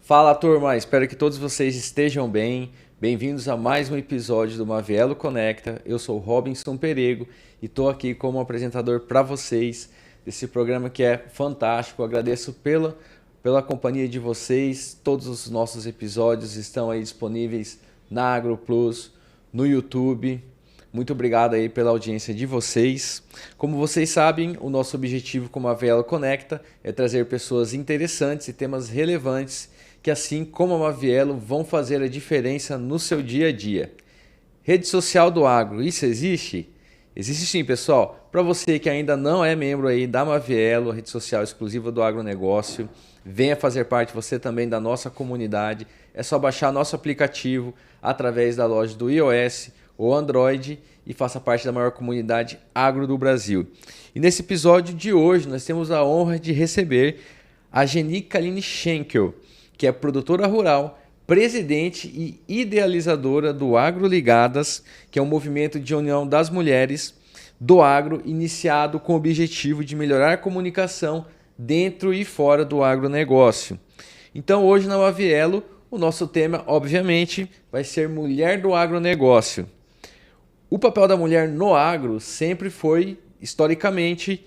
Fala, turma! Espero que todos vocês estejam bem. Bem-vindos a mais um episódio do Mavielo Conecta. Eu sou Robinson Perego e estou aqui como apresentador para vocês desse programa que é fantástico. Eu agradeço pela companhia de vocês. Todos os nossos episódios estão aí disponíveis na AgroPlus, no YouTube. Muito obrigado aí pela audiência de vocês. Como vocês sabem, o nosso objetivo com a Mavielo Conecta é trazer pessoas interessantes e temas relevantes que, assim como a Mavielo, vão fazer a diferença no seu dia a dia. Rede social do agro, isso existe? Existe sim, pessoal. Para você que ainda não é membro aí da Mavielo, a rede social exclusiva do agronegócio, venha fazer parte você também da nossa comunidade. É só baixar nosso aplicativo através da loja do iOS ou Android e faça parte da maior comunidade agro do Brasil. E nesse episódio de hoje nós temos a honra de receber a Geni Kaline Schenkel, que é produtora rural, presidente e idealizadora do AgroLigadas, que é um movimento de união das mulheres do agro, iniciado com o objetivo de melhorar a comunicação dentro e fora do agronegócio. Então hoje na Mavielo, o nosso tema, obviamente, vai ser Mulher do Agronegócio. O papel da mulher no agro sempre foi, historicamente,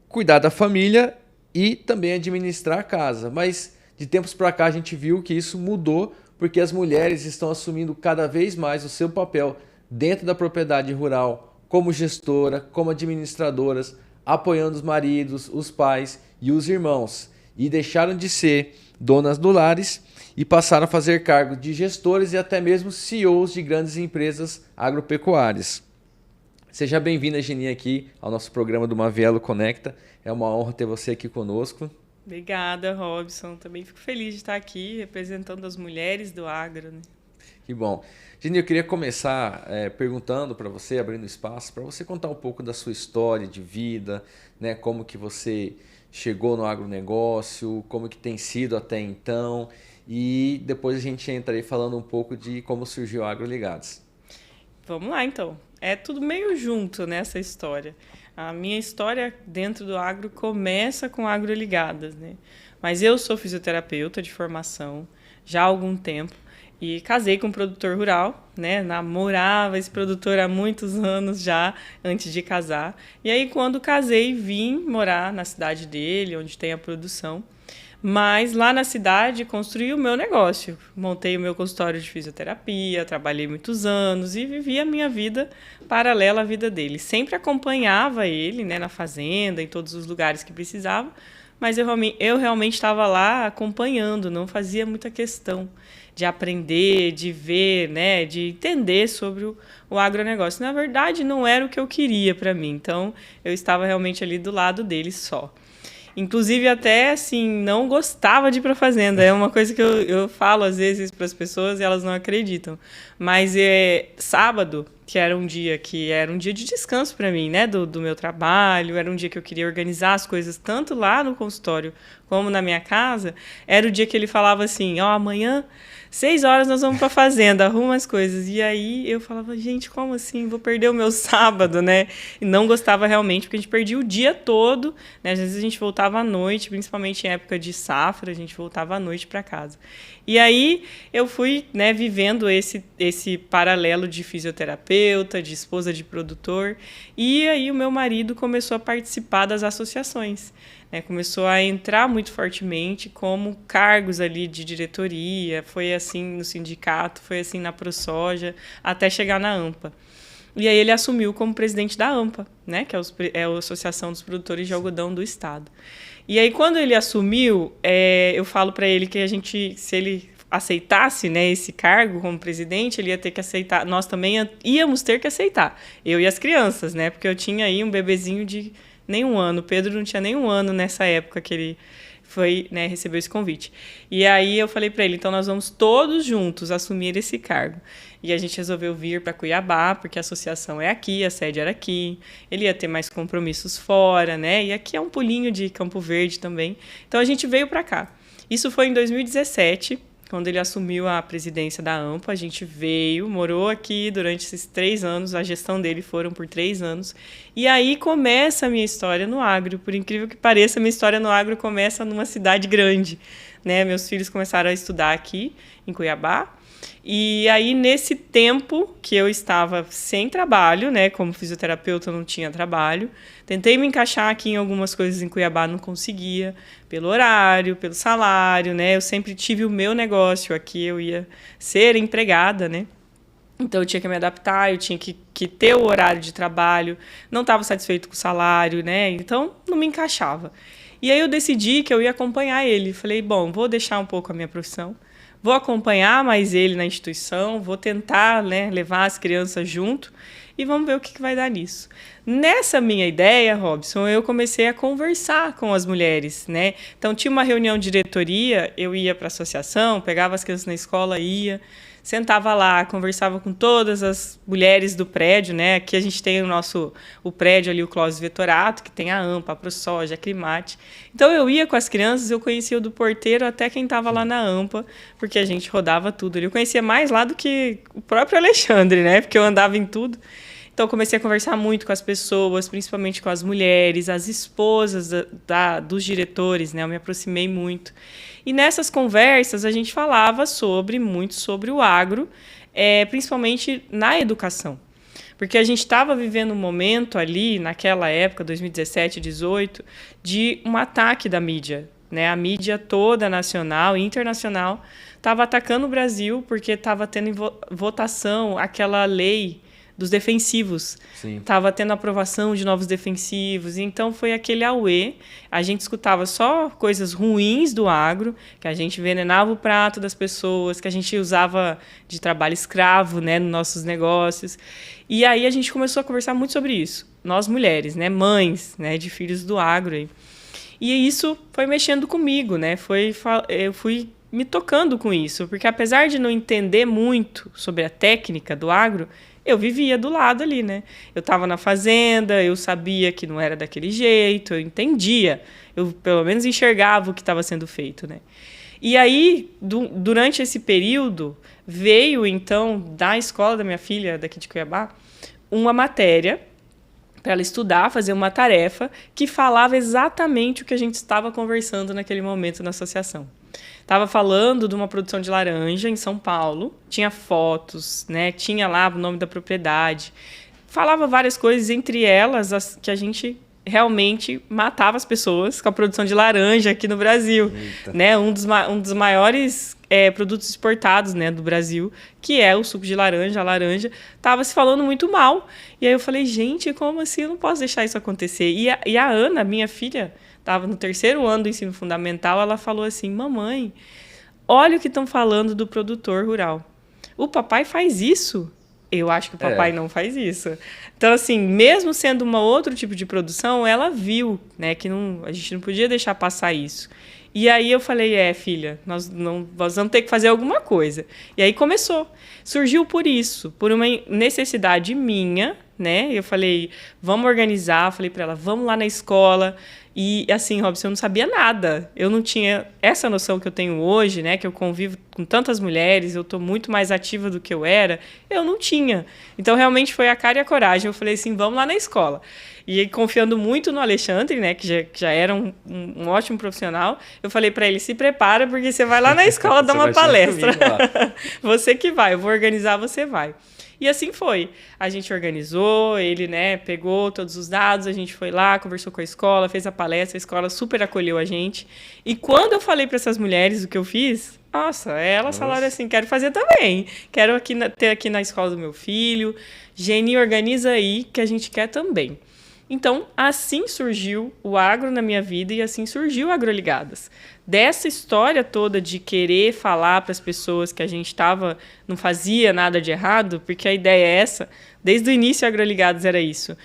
cuidar da família e também administrar a casa, mas de tempos para cá a gente viu que isso mudou porque as mulheres estão assumindo cada vez mais o seu papel dentro da propriedade rural, como gestora, como administradoras, apoiando os maridos, os pais e os irmãos, e deixaram de ser donas do lares e passaram a fazer cargo de gestores e até mesmo CEOs de grandes empresas agropecuárias. Seja bem-vinda, Geni, aqui ao nosso programa do Mavielo Conecta. É uma honra ter você aqui conosco. Obrigada, Robson. Também fico feliz de estar aqui representando as mulheres do agro, né? Que bom. Geni, eu queria começar perguntando para você, abrindo espaço, para você contar um pouco da sua história de vida, né? Como que você chegou no agronegócio, como que tem sido até então, e depois a gente entra aí falando um pouco de como surgiu o AgroLigadas. Vamos lá, então. É tudo meio junto nessa história. A minha história dentro do agro começa com AgroLigadas, né? Mas eu sou fisioterapeuta de formação já há algum tempo e casei com um produtor rural, né? Namorava esse produtor há muitos anos já, antes de casar. E aí, quando casei, vim morar na cidade dele, onde tem a produção. Mas lá na cidade construí o meu negócio, montei o meu consultório de fisioterapia, trabalhei muitos anos e vivi a minha vida paralela à vida dele. Sempre acompanhava ele, né, na fazenda, em todos os lugares que precisava, mas eu realmente estava lá acompanhando, não fazia muita questão de aprender, de ver, né, de entender sobre o agronegócio. Na verdade, não era o que eu queria para mim, então eu estava realmente ali do lado dele só. Inclusive, até assim, não gostava de ir para a fazenda. É uma coisa que eu falo às vezes para as pessoas e elas não acreditam. Mas sábado, que era um dia de descanso para mim, né? Do meu trabalho, era um dia que eu queria organizar as coisas tanto lá no consultório como na minha casa. Era o dia que ele falava assim: ó, amanhã 6 horas nós vamos para a fazenda, arruma as coisas. E aí eu falava, gente, como assim? Vou perder o meu sábado, né? E não gostava realmente, porque a gente perdia o dia todo, né? Às vezes a gente voltava à noite, principalmente em época de safra, a gente voltava à noite para casa. E aí eu fui, né, vivendo esse paralelo de fisioterapeuta, de esposa de produtor. E aí o meu marido começou a participar das associações. Começou a entrar muito fortemente como cargos ali de diretoria, foi assim no sindicato, foi assim na ProSoja, até chegar na AMPA. E aí ele assumiu como presidente da AMPA, né, que é a Associação dos Produtores de Algodão do Estado. E aí quando ele assumiu, eu falo para ele que se ele aceitasse, né, esse cargo como presidente, ele ia ter que aceitar, nós também íamos ter que aceitar, eu e as crianças, né, porque eu tinha aí um bebezinho de nem um ano. O Pedro não tinha nem um ano nessa época que ele foi, né, recebeu esse convite. E aí eu falei para ele, então nós vamos todos juntos assumir esse cargo. E a gente resolveu vir para Cuiabá, porque a associação é aqui, a sede era aqui. Ele ia ter mais compromissos fora, né? E aqui é um pulinho de Campo Verde também. Então a gente veio para cá. Isso foi em 2017. quando ele assumiu a presidência da AMPA, a gente veio, morou aqui durante esses 3 anos, a gestão dele foram por 3 anos, e aí começa a minha história no agro. Por incrível que pareça, a minha história no agro começa numa cidade grande, né? Meus filhos começaram a estudar aqui, em Cuiabá, e aí, nesse tempo que eu estava sem trabalho, né, como fisioterapeuta eu não tinha trabalho, tentei me encaixar aqui em algumas coisas em Cuiabá, não conseguia, pelo horário, pelo salário, né, eu sempre tive o meu negócio aqui, eu ia ser empregada, né, então eu tinha que me adaptar, eu tinha que ter o horário de trabalho, não estava satisfeito com o salário, né, então não me encaixava. E aí eu decidi que eu ia acompanhar ele, falei, bom, vou deixar um pouco a minha profissão, vou acompanhar mais ele na instituição, vou tentar, né, levar as crianças junto e vamos ver o que vai dar nisso. Nessa minha ideia, Robson, eu comecei a conversar com as mulheres, né? Então, tinha uma reunião de diretoria, eu ia para a associação, pegava as crianças na escola, ia, sentava lá, conversava com todas as mulheres do prédio, né? Aqui a gente tem o prédio ali, o Clóvis Vetorato, que tem a AMPA, a ProSoja, a Climate. Então, eu ia com as crianças, eu conhecia o do porteiro até quem estava lá na AMPA, porque a gente rodava tudo. Eu conhecia mais lá do que o próprio Alexandre, né? Porque eu andava em tudo. Então, eu comecei a conversar muito com as pessoas, principalmente com as mulheres, as esposas dos diretores, né? Eu me aproximei muito. E nessas conversas, a gente falava muito sobre o agro, principalmente na educação. Porque a gente estava vivendo um momento ali, naquela época, 2017, 2018, de um ataque da mídia, né? A mídia toda, nacional e internacional, estava atacando o Brasil porque estava tendo em votação aquela lei dos defensivos. Estava tendo aprovação de novos defensivos. Então, foi aquele auê. A gente escutava só coisas ruins do agro, que a gente envenenava o prato das pessoas, que a gente usava de trabalho escravo, né, nos nossos negócios. E aí, a gente começou a conversar muito sobre isso. Nós, mulheres, né, mães, né, de filhos do agro. E isso foi mexendo comigo, né? Eu fui me tocando com isso, porque apesar de não entender muito sobre a técnica do agro, eu vivia do lado ali, né? Eu estava na fazenda, eu sabia que não era daquele jeito, eu entendia, eu pelo menos enxergava o que estava sendo feito, né? E aí, durante esse período, veio, então, da escola da minha filha, daqui de Cuiabá, uma matéria para ela estudar, fazer uma tarefa que falava exatamente o que a gente estava conversando naquele momento na associação. Estava falando de uma produção de laranja em São Paulo, tinha fotos, né? Tinha lá o nome da propriedade, falava várias coisas, entre elas que a gente realmente matava as pessoas com a produção de laranja aqui no Brasil, né? Um dos maiores produtos exportados, né, do Brasil, que é o suco de laranja, a laranja, estava se falando muito mal. E aí eu falei, gente, como assim? Eu não posso deixar isso acontecer. E a Ana, minha filha, estava no 3º ano do ensino fundamental, ela falou assim, mamãe, olha o que estão falando do produtor rural. O papai faz isso? Eu acho que o papai não faz isso. Então, assim, mesmo sendo um outro tipo de produção, ela viu, né, que a gente não podia deixar passar isso. E aí eu falei, filha, nós vamos ter que fazer alguma coisa. E aí começou. Surgiu por isso, por uma necessidade minha, né? Eu falei, vamos organizar. Falei para ela, vamos lá na escola. E, assim, Robson, eu não sabia nada. Eu não tinha essa noção que eu tenho hoje, né? Que eu convivo com tantas mulheres, eu estou muito mais ativa do que eu era. Eu não tinha. Então, realmente, foi a cara e a coragem. Eu falei assim, vamos lá na escola. E confiando muito no Alexandre, né? Que já era um ótimo profissional. Eu falei para ele, se prepara, porque você vai lá na escola dar uma palestra. Você que vai, eu vou organizar, você vai. E assim foi. A gente organizou, ele, né, pegou todos os dados, a gente foi lá, conversou com a escola, fez a palestra, a escola super acolheu a gente. E quando eu falei para essas mulheres o que eu fiz, elas falaram assim, quero fazer também. Quero ter aqui na escola do meu filho. Geni, organiza aí, que a gente quer também. Então, assim surgiu o agro na minha vida e assim surgiu o Agroligadas. Dessa história toda de querer falar para as pessoas que a gente não fazia nada de errado, porque a ideia é essa, desde o início o Agroligadas era isso.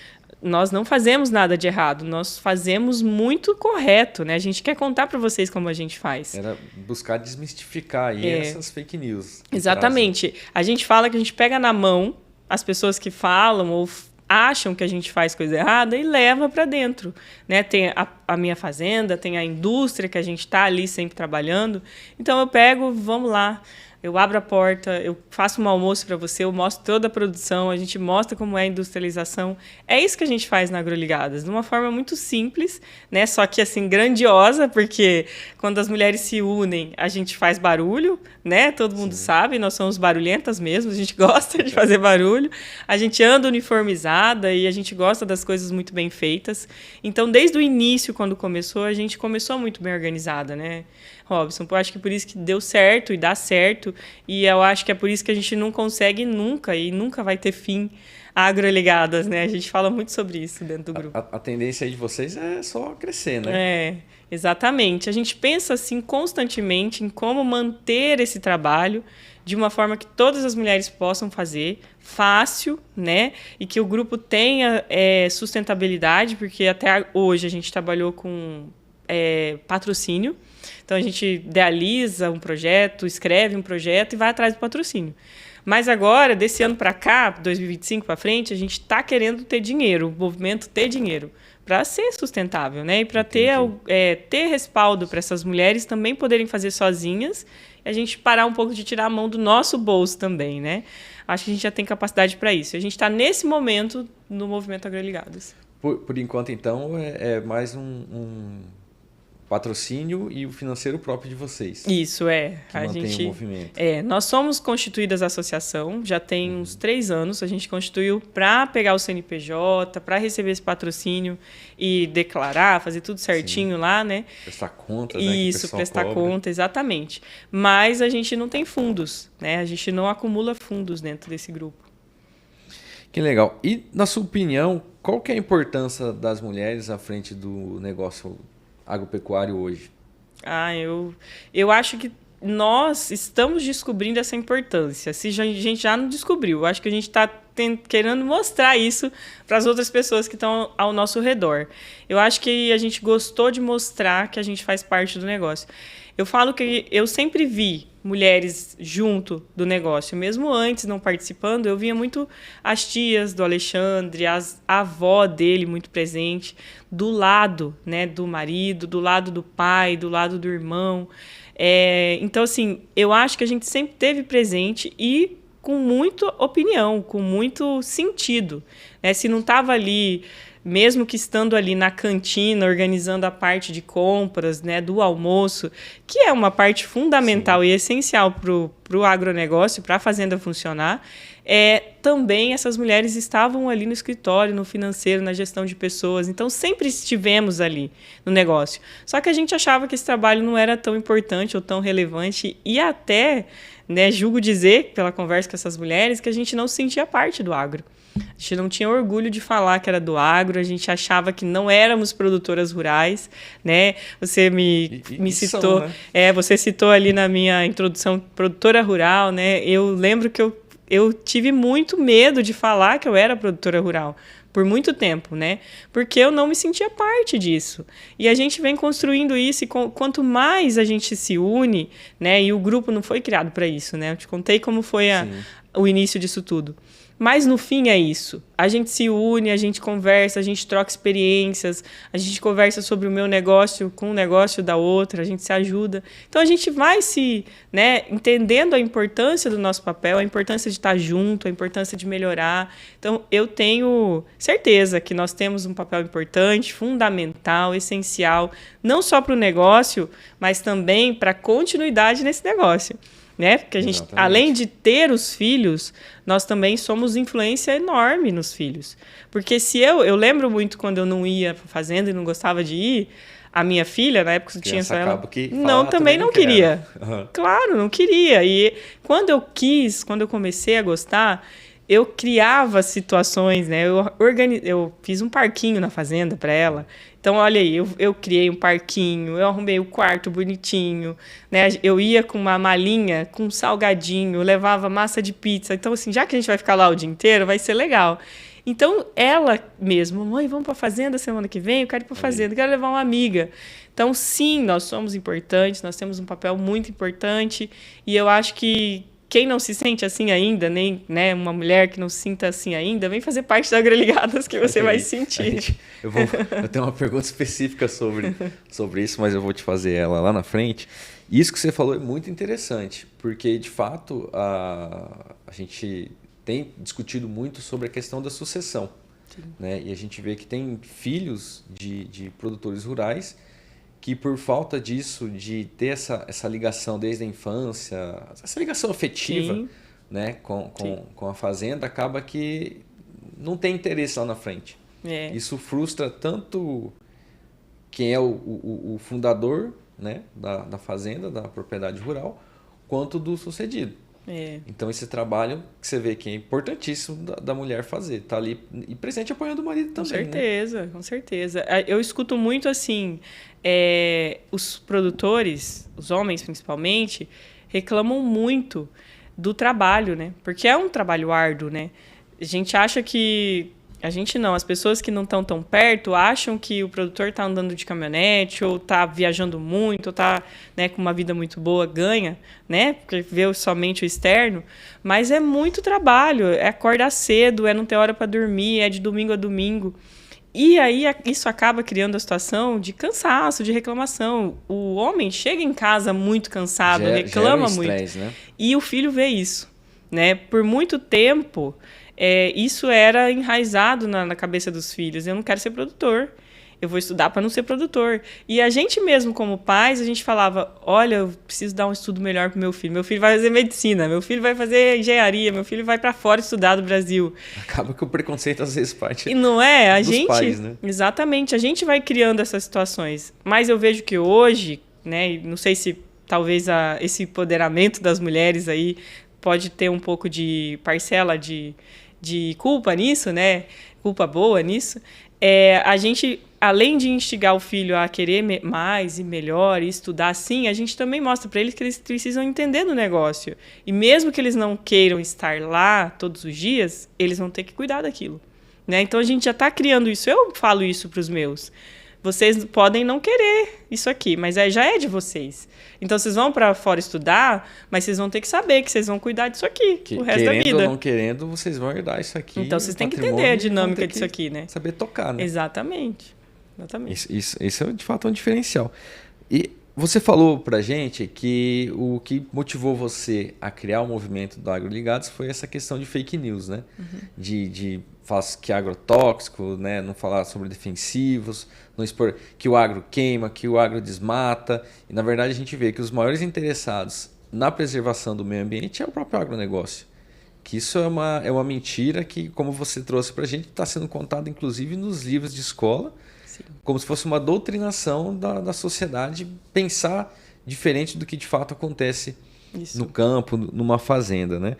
Nós não fazemos nada de errado, nós fazemos muito correto, né? A gente quer contar para vocês como a gente faz. Era buscar desmistificar aí essas fake news. Exatamente. A gente fala que a gente pega na mão as pessoas que falam ou acham que a gente faz coisa errada e leva para dentro, né? Tem a minha fazenda, tem a indústria que a gente está ali sempre trabalhando. Então eu pego, vamos lá, eu abro a porta, eu faço um almoço para você, eu mostro toda a produção, a gente mostra como é a industrialização. É isso que a gente faz na Agroligadas, de uma forma muito simples, né? Só que assim grandiosa, porque quando as mulheres se unem, a gente faz barulho, né? Todo mundo sabe, nós somos barulhentas mesmo, a gente gosta de fazer barulho, a gente anda uniformizada e a gente gosta das coisas muito bem feitas. Então, desde o início, quando começou, a gente começou muito bem organizada, né, Robson? Eu acho que por isso que deu certo e dá certo, e eu acho que é por isso que a gente não consegue nunca, e nunca vai ter fim, Agroligadas, né? A gente fala muito sobre isso dentro do grupo. A tendência aí de vocês é só crescer, né? É, exatamente. A gente pensa assim constantemente em como manter esse trabalho de uma forma que todas as mulheres possam fazer, fácil, né? E que o grupo tenha sustentabilidade, porque até hoje a gente trabalhou com patrocínio. Então, a gente idealiza um projeto, escreve um projeto e vai atrás do patrocínio. Mas agora, desse ano para cá, 2025 para frente, a gente está querendo ter dinheiro, o movimento ter dinheiro, para ser sustentável, né? E para ter respaldo para essas mulheres também poderem fazer sozinhas, e a gente parar um pouco de tirar a mão do nosso bolso também, né? Acho que a gente já tem capacidade para isso. A gente está nesse momento no movimento Agroligadas. Por enquanto, então, é mais um patrocínio e o financeiro próprio de vocês. Isso, que mantém o movimento. Nós somos constituídas a associação, já tem uns 3 anos, a gente constituiu para pegar o CNPJ, para receber esse patrocínio e declarar, fazer tudo certinho lá, né? Prestar contas, né? Isso, que o prestar conta, exatamente. Mas a gente não tem fundos, né? A gente não acumula fundos dentro desse grupo. Que legal. E, na sua opinião, qual que é a importância das mulheres à frente do negócio agropecuário hoje? Eu acho que nós estamos descobrindo essa importância. Se a gente já não descobriu, eu acho que a gente está querendo mostrar isso para as outras pessoas que estão ao nosso redor. Eu acho que a gente gostou de mostrar que a gente faz parte do negócio. Eu falo que eu sempre vi mulheres junto do negócio, mesmo antes não participando, eu via muito as tias do Alexandre, a avó dele muito presente, do lado, né, do marido, do lado do pai, do lado do irmão. Então, assim, eu acho que a gente sempre teve presente e com muita opinião, com muito sentido, né? Se não estava ali, mesmo que estando ali na cantina, organizando a parte de compras, né, do almoço, que é uma parte fundamental e essencial para o agronegócio, para a fazenda funcionar, também essas mulheres estavam ali no escritório, no financeiro, na gestão de pessoas. Então, sempre estivemos ali no negócio. Só que a gente achava que esse trabalho não era tão importante ou tão relevante e até, né, julgo dizer, pela conversa com essas mulheres, que a gente não se sentia parte do agro. A gente não tinha orgulho de falar que era do agro, a gente achava que não éramos produtoras rurais, né? Você me citou, são, né? Você citou ali na minha introdução produtora rural, né? Eu lembro que eu tive muito medo de falar que eu era produtora rural por muito tempo, né? Porque eu não me sentia parte disso. E a gente vem construindo isso e quanto mais a gente se une, né? E o grupo não foi criado para isso, né? Eu te contei como foi o início disso tudo. Mas, no fim, é isso. A gente se une, a gente conversa, a gente troca experiências, a gente conversa sobre o meu negócio com o negócio da outra, a gente se ajuda. Então, a gente vai entendendo a importância do nosso papel, a importância de estar junto, a importância de melhorar. Então, eu tenho certeza que nós temos um papel importante, fundamental, essencial, não só para o negócio, mas também para a continuidade nesse negócio. Né? Porque a gente, além de ter os filhos, nós também somos influência enorme nos filhos. Porque se eu lembro muito quando eu não ia para fazenda e não gostava de ir, a minha filha, na época que tinha só ela, também não queria. Uhum. Claro, não queria. E quando eu comecei a gostar, eu criava situações, né? Eu fiz um parquinho na fazenda para ela. Então, olha aí, eu criei um parquinho, eu arrumei o quarto bonitinho, né? Eu ia com uma malinha, com um salgadinho, levava massa de pizza. Então, assim, já que a gente vai ficar lá o dia inteiro, vai ser legal. Então, ela mesmo, mãe, vamos para a fazenda semana que vem? Eu quero ir para a fazenda, quero levar uma amiga. Então, sim, nós somos importantes, nós temos um papel muito importante e eu acho que quem não se sente assim ainda, nem, né, uma mulher que não se sinta assim ainda, vem fazer parte da Agroligadas que você vai sentir. Eu tenho uma pergunta específica sobre isso, mas eu vou te fazer ela lá na frente. Isso que você falou é muito interessante, porque de fato a gente tem discutido muito sobre a questão da sucessão. Né? E a gente vê que tem filhos de produtores rurais que por falta disso, de ter essa ligação desde a infância, essa ligação afetiva, sim, né, com a fazenda, acaba que não tem interesse lá na frente. Isso frustra tanto quem é o fundador, né, da fazenda, da propriedade rural, quanto do sucedido. Então esse trabalho que você vê que é importantíssimo da mulher fazer, tá ali e presente apoiando o marido também. Com certeza, né? Com certeza. Eu escuto muito assim, os produtores, os homens principalmente, reclamam muito do trabalho, né? Porque é um trabalho árduo, né? A gente acha que... A gente não, as pessoas que não estão tão perto acham que o produtor está andando de caminhonete, ou está viajando muito, ou está, né, com uma vida muito boa, ganha, né? Porque vê somente o externo. Mas é muito trabalho, é acordar cedo, é não ter hora para dormir, é de domingo a domingo. E aí isso acaba criando a situação de cansaço, de reclamação. O homem chega em casa muito cansado, reclama muito. Estresse, né? E o filho vê isso, né? Por muito tempo... isso era enraizado na cabeça dos filhos. Eu não quero ser produtor. Eu vou estudar para não ser produtor. E a gente mesmo, como pais, a gente falava, olha, eu preciso dar um estudo melhor para o meu filho. Meu filho vai fazer medicina, meu filho vai fazer engenharia, meu filho vai para fora estudar do Brasil. Acaba que o preconceito às vezes parte. E não é? A dos gente, pais, né? Exatamente. A gente vai criando essas situações. Mas eu vejo que hoje, né, não sei se talvez esse empoderamento das mulheres aí pode ter um pouco de parcela de culpa nisso, né? Culpa boa nisso. A gente, além de instigar o filho a querer mais e melhor e estudar assim, a gente também mostra para eles que eles precisam entender do negócio. E mesmo que eles não queiram estar lá todos os dias, eles vão ter que cuidar daquilo, né? Então a gente já está criando isso. Eu falo isso para os meus. Vocês podem não querer isso aqui, mas já é de vocês. Então, vocês vão para fora estudar, mas vocês vão ter que saber que vocês vão cuidar disso aqui o resto da vida. Querendo ou não querendo, vocês vão herdar isso aqui. Então, vocês têm que entender a dinâmica disso aqui, né? Saber tocar, né? Exatamente. Isso é, de fato, um diferencial. E você falou pra gente que o que motivou você a criar o movimento do Agroligados foi essa questão de fake news, né? Uhum. De falar que agrotóxico, né? Não falar sobre defensivos, não expor que o agro queima, que o agro desmata. E, na verdade, a gente vê que os maiores interessados na preservação do meio ambiente é o próprio agronegócio. Que isso é uma mentira que, como você trouxe pra gente, está sendo contado, inclusive, nos livros de escola, sim, como se fosse uma doutrinação da sociedade pensar diferente do que, de fato, acontece no campo, numa fazenda, né?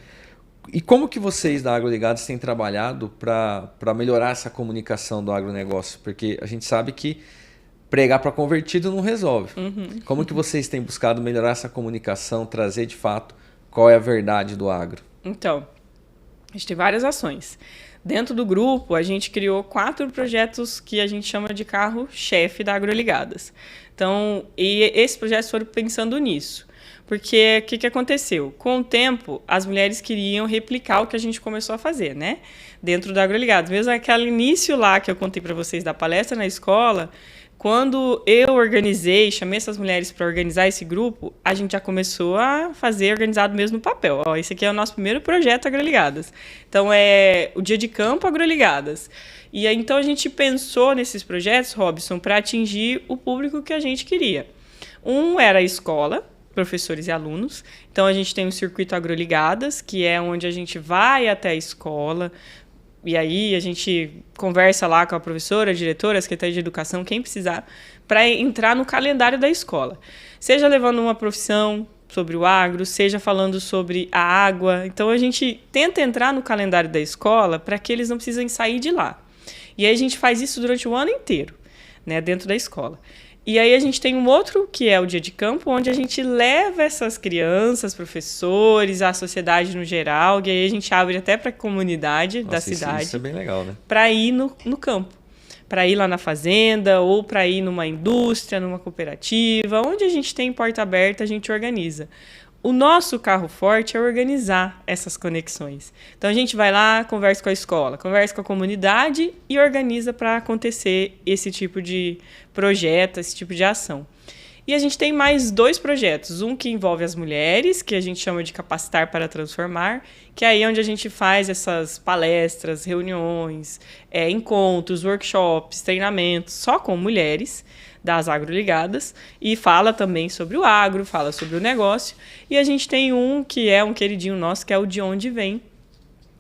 E como que vocês da Agroligados têm trabalhado para melhorar essa comunicação do agronegócio? Porque a gente sabe que pregar para convertido não resolve. Uhum. Como que vocês têm buscado melhorar essa comunicação, trazer de fato qual é a verdade do agro? Então, a gente tem várias ações. Dentro do grupo, a gente criou 4 projetos que a gente chama de carro-chefe da Agroligadas. Então, e esses projetos foram pensando nisso. Porque o que aconteceu? Com o tempo, as mulheres queriam replicar o que a gente começou a fazer, né? Dentro do Agroligados. Mesmo aquele início lá que eu contei para vocês da palestra na escola, quando eu organizei, chamei essas mulheres para organizar esse grupo, a gente já começou a fazer organizado mesmo no papel. Ó, esse aqui é o nosso primeiro projeto Agroligadas. Então, é o dia de campo Agroligadas. E aí, então, a gente pensou nesses projetos, Robson, para atingir o público que a gente queria. Um era a escola, professores e alunos. Então, a gente tem o circuito Agroligadas, que é onde a gente vai até a escola, e aí a gente conversa lá com a professora, a diretora, a secretaria de educação, quem precisar, para entrar no calendário da escola. Seja levando uma profissão sobre o agro, seja falando sobre a água. Então, a gente tenta entrar no calendário da escola para que eles não precisem sair de lá. E aí a gente faz isso durante o ano inteiro, né, dentro da escola. E aí a gente tem um outro, que é o dia de campo, onde a gente leva essas crianças, professores, a sociedade no geral, e aí a gente abre até para a comunidade da cidade. Isso é bem legal, né? Para ir no campo. Para ir lá na fazenda, ou para ir numa indústria, numa cooperativa, onde a gente tem porta aberta, a gente organiza. O nosso carro forte é organizar essas conexões. Então, a gente vai lá, conversa com a escola, conversa com a comunidade e organiza para acontecer esse tipo de projeto, esse tipo de ação. E a gente tem mais 2 projetos. Um que envolve as mulheres, que a gente chama de Capacitar para Transformar, que é aí onde a gente faz essas palestras, reuniões, encontros, workshops, treinamentos, só com mulheres das agroligadas, e fala também sobre o agro, fala sobre o negócio. E a gente tem um que é um queridinho nosso, que é o De Onde Vem,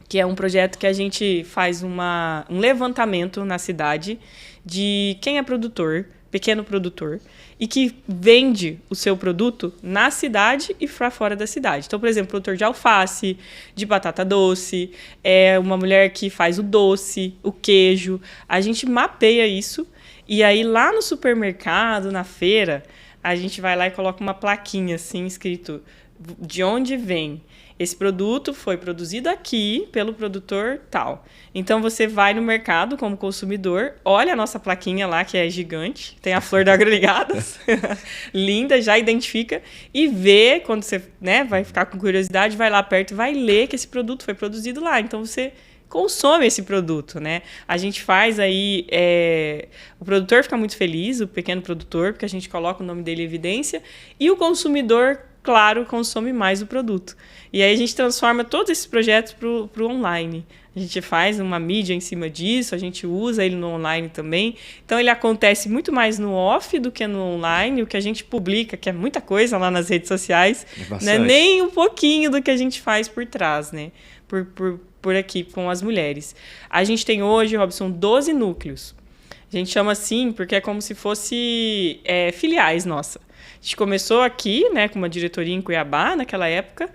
que é um projeto que a gente faz um levantamento na cidade de quem é produtor, pequeno produtor, e que vende o seu produto na cidade e para fora da cidade. Então, por exemplo, produtor de alface, de batata doce, uma mulher que faz o doce, o queijo. A gente mapeia isso. E aí, lá no supermercado, na feira, a gente vai lá e coloca uma plaquinha, assim, escrito de onde vem. Esse produto foi produzido aqui pelo produtor tal. Então, você vai no mercado como consumidor, olha a nossa plaquinha lá, que é gigante, tem a flor da Agroligadas, linda, já identifica, e vê, quando você vai ficar com curiosidade, vai lá perto e vai ler que esse produto foi produzido lá. Então, você consome esse produto, né? A gente faz aí... O produtor fica muito feliz, o pequeno produtor, porque a gente coloca o nome dele em evidência, e o consumidor, claro, consome mais o produto. E aí a gente transforma todos esses projetos para o online. A gente faz uma mídia em cima disso, a gente usa ele no online também. Então, ele acontece muito mais no off do que no online. O que a gente publica, que é muita coisa lá nas redes sociais, não é nem um pouquinho do que a gente faz por trás, né? Por aqui com as mulheres. A gente tem hoje, Robson, 12 núcleos. A gente chama assim porque é como se fosse filiais nossa. A gente começou aqui, né, com uma diretoria em Cuiabá, naquela época,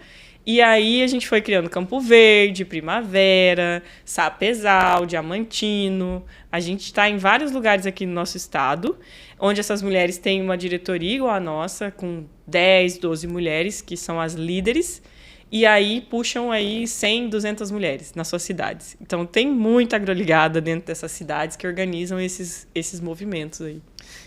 e aí a gente foi criando Campo Verde, Primavera, Sapezal, Diamantino. A gente está em vários lugares aqui no nosso estado, onde essas mulheres têm uma diretoria igual a nossa, com 10, 12 mulheres, que são as líderes, e aí puxam aí 100, 200 mulheres nas suas cidades. Então, tem muita agroligada dentro dessas cidades que organizam esses movimentos aí.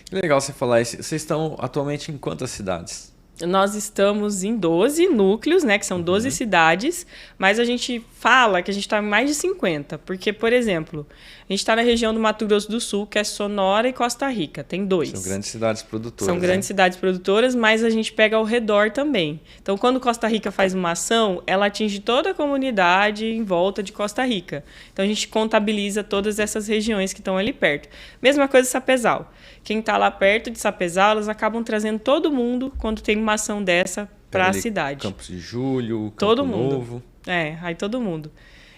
Que legal você falar isso. Vocês estão atualmente em quantas cidades? Nós estamos em 12 núcleos, né, que são 12 cidades, mas a gente fala que a gente está em mais de 50, porque, por exemplo, a gente está na região do Mato Grosso do Sul, que é Sonora e Costa Rica, tem 2. São grandes cidades produtoras. São grandes cidades produtoras, mas a gente pega ao redor também. Então, quando Costa Rica faz uma ação, ela atinge toda a comunidade em volta de Costa Rica. Então, a gente contabiliza todas essas regiões que estão ali perto. Mesma coisa Sapezal. Quem está lá perto de Sapezal, elas acabam trazendo todo mundo quando tem uma ação dessa para a cidade. Campos de Julho, Campo todo mundo. Novo. Aí todo mundo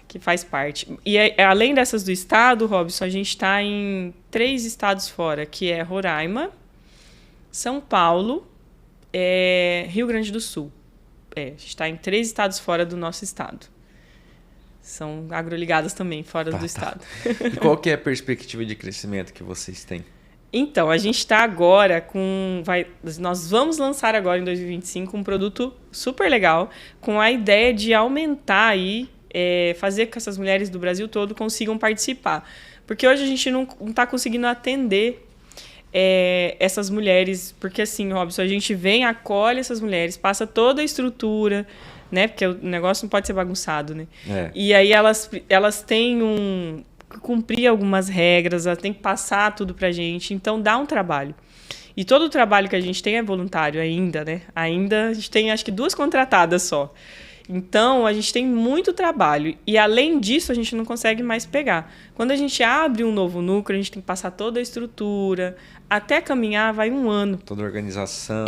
que faz parte. E além dessas do estado, Robson, a gente está em 3 estados fora, que é Roraima, São Paulo, Rio Grande do Sul. A gente está em 3 estados fora do nosso estado. São agroligadas também, fora do estado. E qual que é a perspectiva de crescimento que vocês têm? Então, a gente está agora nós vamos lançar agora em 2025 um produto super legal, com a ideia de aumentar aí, fazer com que essas mulheres do Brasil todo consigam participar. Porque hoje a gente não está conseguindo atender essas mulheres, porque assim, Robson, a gente vem, acolhe essas mulheres, passa toda a estrutura, né? Porque o negócio não pode ser bagunçado, né? E aí elas têm cumprir algumas regras, ela tem que passar tudo pra gente, então dá um trabalho. E todo o trabalho que a gente tem é voluntário ainda, né? Ainda a gente tem, acho que 2 contratadas só. Então, a gente tem muito trabalho. E, além disso, a gente não consegue mais pegar. Quando a gente abre um novo núcleo, a gente tem que passar toda a estrutura. Até caminhar, vai 1 ano. Toda a organização.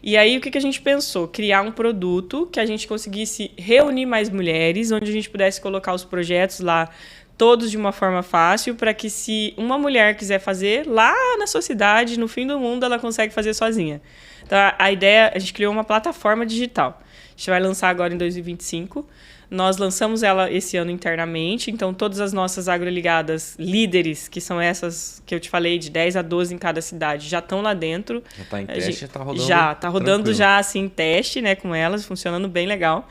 E aí, o que a gente pensou? Criar um produto que a gente conseguisse reunir mais mulheres, onde a gente pudesse colocar os projetos lá todos de uma forma fácil, para que se uma mulher quiser fazer, lá na sua cidade, no fim do mundo, ela consegue fazer sozinha. Então, a ideia, a gente criou uma plataforma digital. A gente vai lançar agora em 2025. Nós lançamos ela esse ano internamente, então todas as nossas agroligadas líderes, que são essas que eu te falei, de 10 a 12 em cada cidade, já estão lá dentro. Já está em teste, já está rodando. Já está rodando já assim, em teste, né, com elas, funcionando bem legal.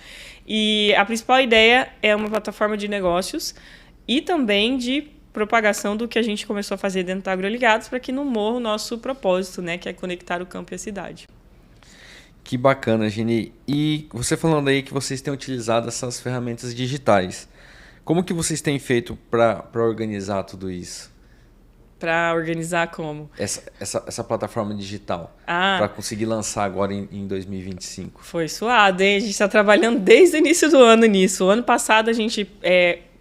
E a principal ideia é uma plataforma de negócios e também de propagação do que a gente começou a fazer dentro da Agroligados, para que não morra o nosso propósito, né, que é conectar o campo e a cidade. Que bacana, Geni. E você falando aí que vocês têm utilizado essas ferramentas digitais. Como que vocês têm feito para organizar tudo isso? Para organizar como? Essa plataforma digital. Ah, Para conseguir lançar agora em 2025. foi suado, hein? A gente está trabalhando desde o início do ano nisso. O ano passado a gente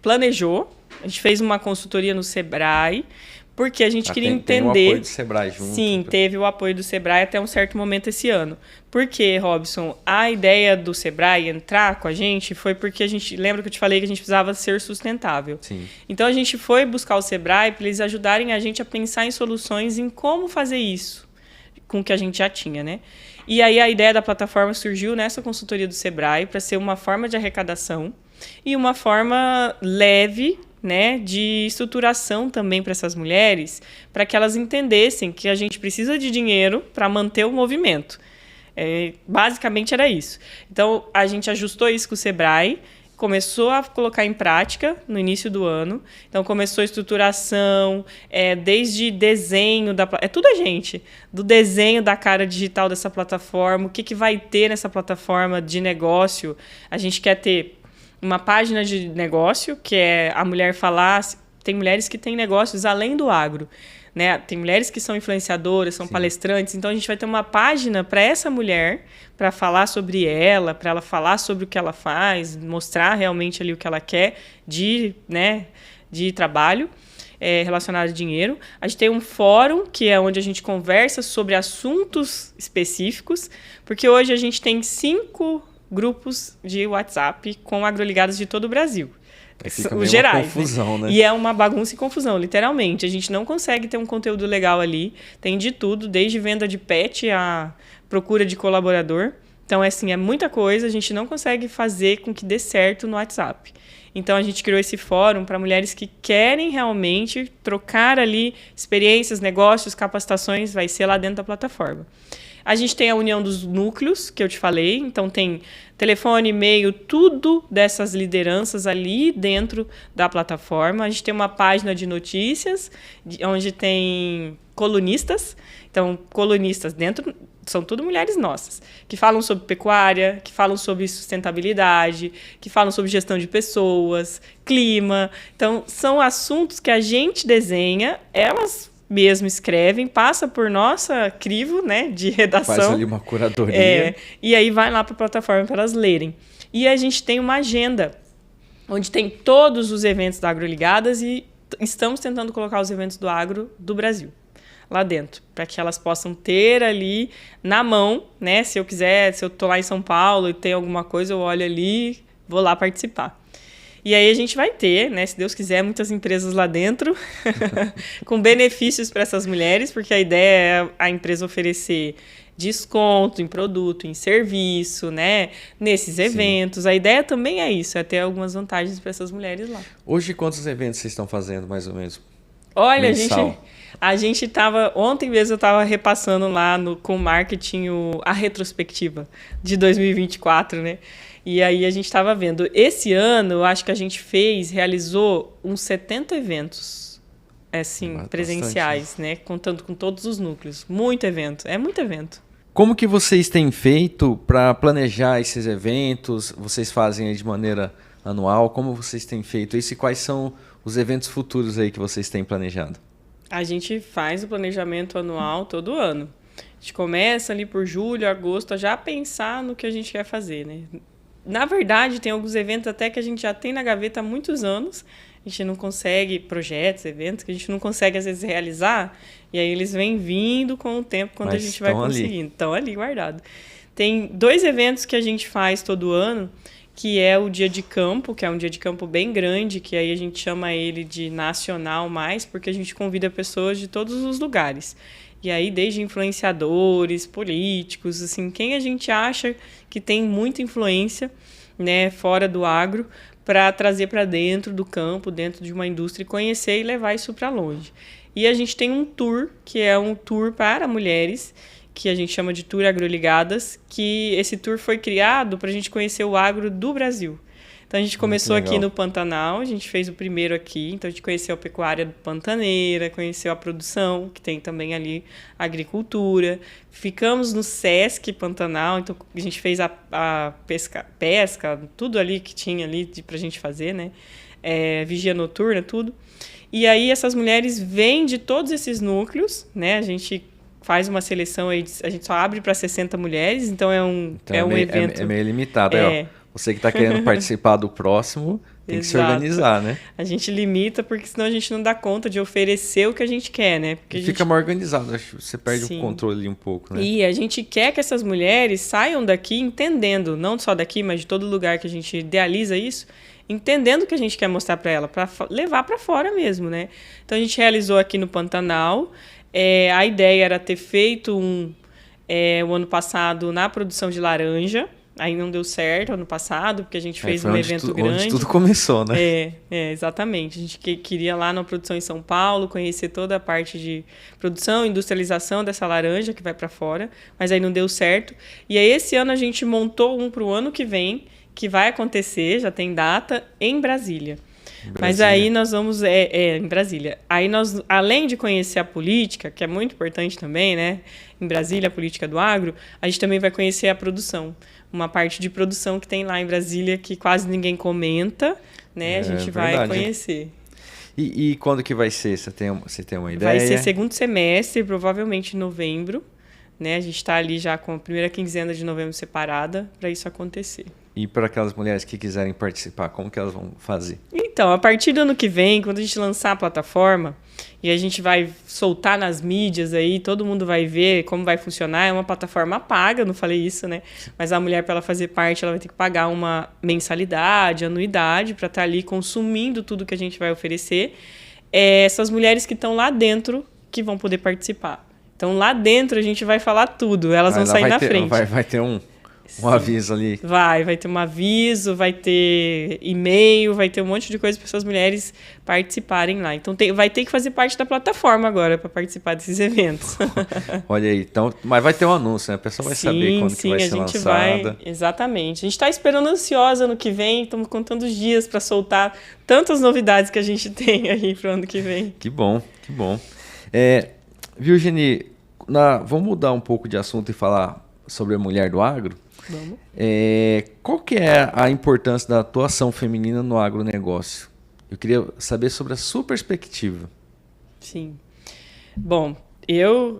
planejou, a gente fez uma consultoria no Sebrae, porque a gente queria entender... Tem o apoio do Sebrae junto. Sim, teve o apoio do Sebrae até um certo momento esse ano. Por quê, Robson? A ideia do Sebrae entrar com a gente foi porque a gente... Lembra que eu te falei que a gente precisava ser sustentável? Sim. Então, a gente foi buscar o Sebrae para eles ajudarem a gente a pensar em soluções em como fazer isso com o que a gente já tinha, né? E aí, a ideia da plataforma surgiu nessa consultoria do Sebrae para ser uma forma de arrecadação e uma forma leve, né, de estruturação também para essas mulheres, para que elas entendessem que a gente precisa de dinheiro para manter o movimento. Basicamente era isso. Então, a gente ajustou isso com o Sebrae, começou a colocar em prática no início do ano. Então, começou a estruturação, desde desenho, tudo a gente, do desenho da cara digital dessa plataforma, o que vai ter nessa plataforma de negócio. A gente quer ter uma página de negócio, que é a mulher falar... Tem mulheres que têm negócios além do agro, né? Tem mulheres que são influenciadoras, são palestrantes. Então, a gente vai ter uma página para essa mulher, para falar sobre ela, para ela falar sobre o que ela faz, mostrar realmente ali o que ela quer de trabalho relacionado a dinheiro. A gente tem um fórum, que é onde a gente conversa sobre assuntos específicos, porque hoje a gente tem 5 grupos de WhatsApp com agroligadas de todo o Brasil. Os gerais, confusão, né? E é uma bagunça e confusão, literalmente. A gente não consegue ter um conteúdo legal ali. Tem de tudo, desde venda de pet a procura de colaborador. Então, é muita coisa. A gente não consegue fazer com que dê certo no WhatsApp. Então, a gente criou esse fórum para mulheres que querem realmente trocar ali experiências, negócios, capacitações, vai ser lá dentro da plataforma. A gente tem a união dos núcleos, que eu te falei. Então, tem telefone, e-mail, tudo dessas lideranças ali dentro da plataforma. A gente tem uma página de notícias, onde tem colunistas. Então, colunistas dentro... São tudo mulheres nossas, que falam sobre pecuária, que falam sobre sustentabilidade, que falam sobre gestão de pessoas, clima. Então, são assuntos que a gente desenha, elas mesmo escrevem, passa por nossa crivo, né, de redação. Faz ali uma curadoria. E aí vai lá para a plataforma para elas lerem. E a gente tem uma agenda, onde tem todos os eventos da Agroligadas e estamos tentando colocar os eventos do agro do Brasil lá dentro, para que elas possam ter ali na mão, né? Se eu tô lá em São Paulo e tem alguma coisa, eu olho ali, vou lá participar. E aí a gente vai ter, né, se Deus quiser, muitas empresas lá dentro, com benefícios para essas mulheres, porque a ideia é a empresa oferecer desconto em produto, em serviço, né, nesses eventos. Sim. A ideia também é isso, é ter algumas vantagens para essas mulheres lá. Hoje, quantos eventos vocês estão fazendo, mais ou menos? Olha, a gente estava... Ontem mesmo eu estava repassando lá com o marketing a retrospectiva de 2024, né? E aí a gente estava vendo. Esse ano, eu acho que a gente realizou uns 70 eventos, assim, presenciais, bastante, né? Contando com todos os núcleos. Muito evento, é muito evento. Como que vocês têm feito para planejar esses eventos? Vocês fazem aí de maneira anual? Como vocês têm feito isso e quais são os eventos futuros aí que vocês têm planejado? A gente faz o planejamento anual todo ano. A gente começa ali por julho, agosto, a já pensar no que a gente quer fazer, né? Na verdade, tem alguns eventos até que a gente já tem na gaveta há muitos anos. A gente não consegue, projetos, eventos, que a gente não consegue, às vezes, realizar. E aí eles vêm vindo com o tempo, quando a gente vai conseguindo. Estão ali guardados. Tem 2 eventos que a gente faz todo ano, que é o Dia de Campo, que é um dia de campo bem grande, que aí a gente chama ele de nacional mais, porque a gente convida pessoas de todos os lugares. E aí, desde influenciadores, políticos, assim, quem a gente acha que tem muita influência, né, fora do agro, para trazer para dentro do campo, dentro de uma indústria, e conhecer e levar isso para longe. E a gente tem um tour, que é um tour para mulheres, que a gente chama de Tour Agroligadas, que esse tour foi criado para a gente conhecer o agro do Brasil. Então, a gente começou aqui no Pantanal, a gente fez o primeiro aqui. Então, a gente conheceu a pecuária pantaneira, conheceu a produção, que tem também ali a agricultura. Ficamos no Sesc Pantanal, então a gente fez a pesca, tudo ali que tinha ali pra gente fazer, né? Vigia noturna, tudo. E aí, essas mulheres vêm de todos esses núcleos, né? A gente faz uma seleção aí, a gente só abre para 60 mulheres, então é um evento... É meio limitado, ó. Você que está querendo participar do próximo, tem que se organizar, né? A gente limita, porque senão a gente não dá conta de oferecer o que a gente quer, né? Porque fica mais organizado, acho que você perde o controle ali um pouco, né? E a gente quer que essas mulheres saiam daqui entendendo, não só daqui, mas de todo lugar que a gente idealiza isso, entendendo o que a gente quer mostrar para ela, para levar para fora mesmo, né? Então, a gente realizou aqui no Pantanal. A ideia era ter feito o ano passado na produção de laranja. Aí não deu certo ano passado, porque a gente fez um evento grande. Onde tudo começou, né? Exatamente. A gente queria lá na produção em São Paulo, conhecer toda a parte de produção, industrialização dessa laranja que vai para fora, mas aí não deu certo. E aí esse ano a gente montou um para o ano que vem, que vai acontecer, já tem data, em Brasília. Mas aí nós vamos... em Brasília. Aí nós, além de conhecer a política, que é muito importante também, né? Em Brasília, a política do agro, a gente também vai conhecer a produção. Uma parte de produção que tem lá em Brasília que quase ninguém comenta, né? A gente vai conhecer. E quando que vai ser? Você tem uma ideia? Vai ser segundo semestre, provavelmente em novembro. Né? A gente está ali já com a primeira quinzena de novembro separada para isso acontecer. E para aquelas mulheres que quiserem participar, como que elas vão fazer? Então, a partir do ano que vem, quando a gente lançar a plataforma, e a gente vai soltar nas mídias aí, todo mundo vai ver como vai funcionar, é uma plataforma paga, não falei isso, né? Mas a mulher, para ela fazer parte, ela vai ter que pagar uma mensalidade, anuidade, para estar ali consumindo tudo que a gente vai oferecer. Essas mulheres que estão lá dentro que vão poder participar. Então, lá dentro a gente vai falar tudo, elas vão sair na frente. Vai ter um aviso ali. Vai ter um aviso, vai ter e-mail, vai ter um monte de coisa para essas mulheres participarem lá. Então, vai ter que fazer parte da plataforma agora para participar desses eventos. Olha aí, então, mas vai ter um anúncio, né? A pessoa vai saber quando que vai ser lançada. Exatamente. A gente está esperando ansiosa no que vem, estamos contando os dias para soltar tantas novidades que a gente tem aí para o ano que vem. Que bom, que bom. Viu, Geni? Vamos mudar um pouco de assunto e falar sobre a mulher do agro? Vamos. Qual que é a importância da atuação feminina no agronegócio? Eu queria saber sobre a sua perspectiva. Sim. Bom,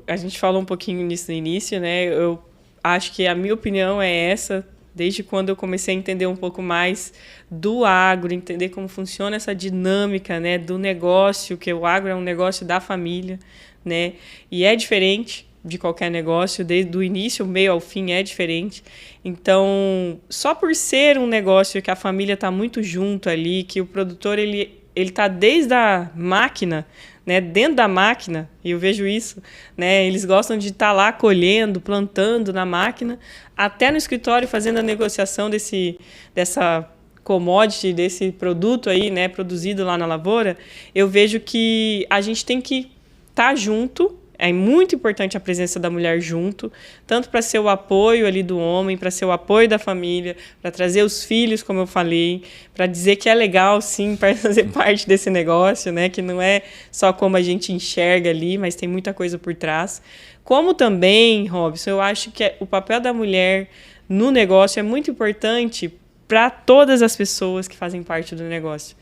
a gente falou um pouquinho nisso no início, né? Eu acho que a minha opinião é essa, desde quando eu comecei a entender um pouco mais do agro, entender como funciona essa dinâmica, né, do negócio, que o agro é um negócio da família, né? E é diferente de qualquer negócio, desde o início, o meio ao fim é diferente. Então, só por ser um negócio que a família está muito junto ali, que o produtor ele está desde a máquina, né, dentro da máquina, e eu vejo isso, né, eles gostam de estar lá colhendo, plantando na máquina, até no escritório fazendo a negociação dessa commodity, desse produto aí, né, produzido lá na lavoura. Eu vejo que a gente tem que estar junto. É muito importante a presença da mulher junto, tanto para ser o apoio ali do homem, para ser o apoio da família, para trazer os filhos, como eu falei, para dizer que é legal, sim, para fazer parte desse negócio, né? Que não é só como a gente enxerga ali, mas tem muita coisa por trás. Como também, Robson, eu acho que o papel da mulher no negócio é muito importante para todas as pessoas que fazem parte do negócio.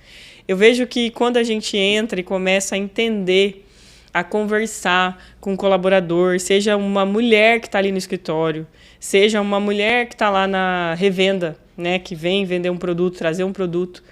Eu vejo que quando a gente entra e começa a entender, a conversar com o colaborador, seja uma mulher que está ali no escritório, seja uma mulher que está lá na revenda, né, que vem vender um produto, trazer um produto,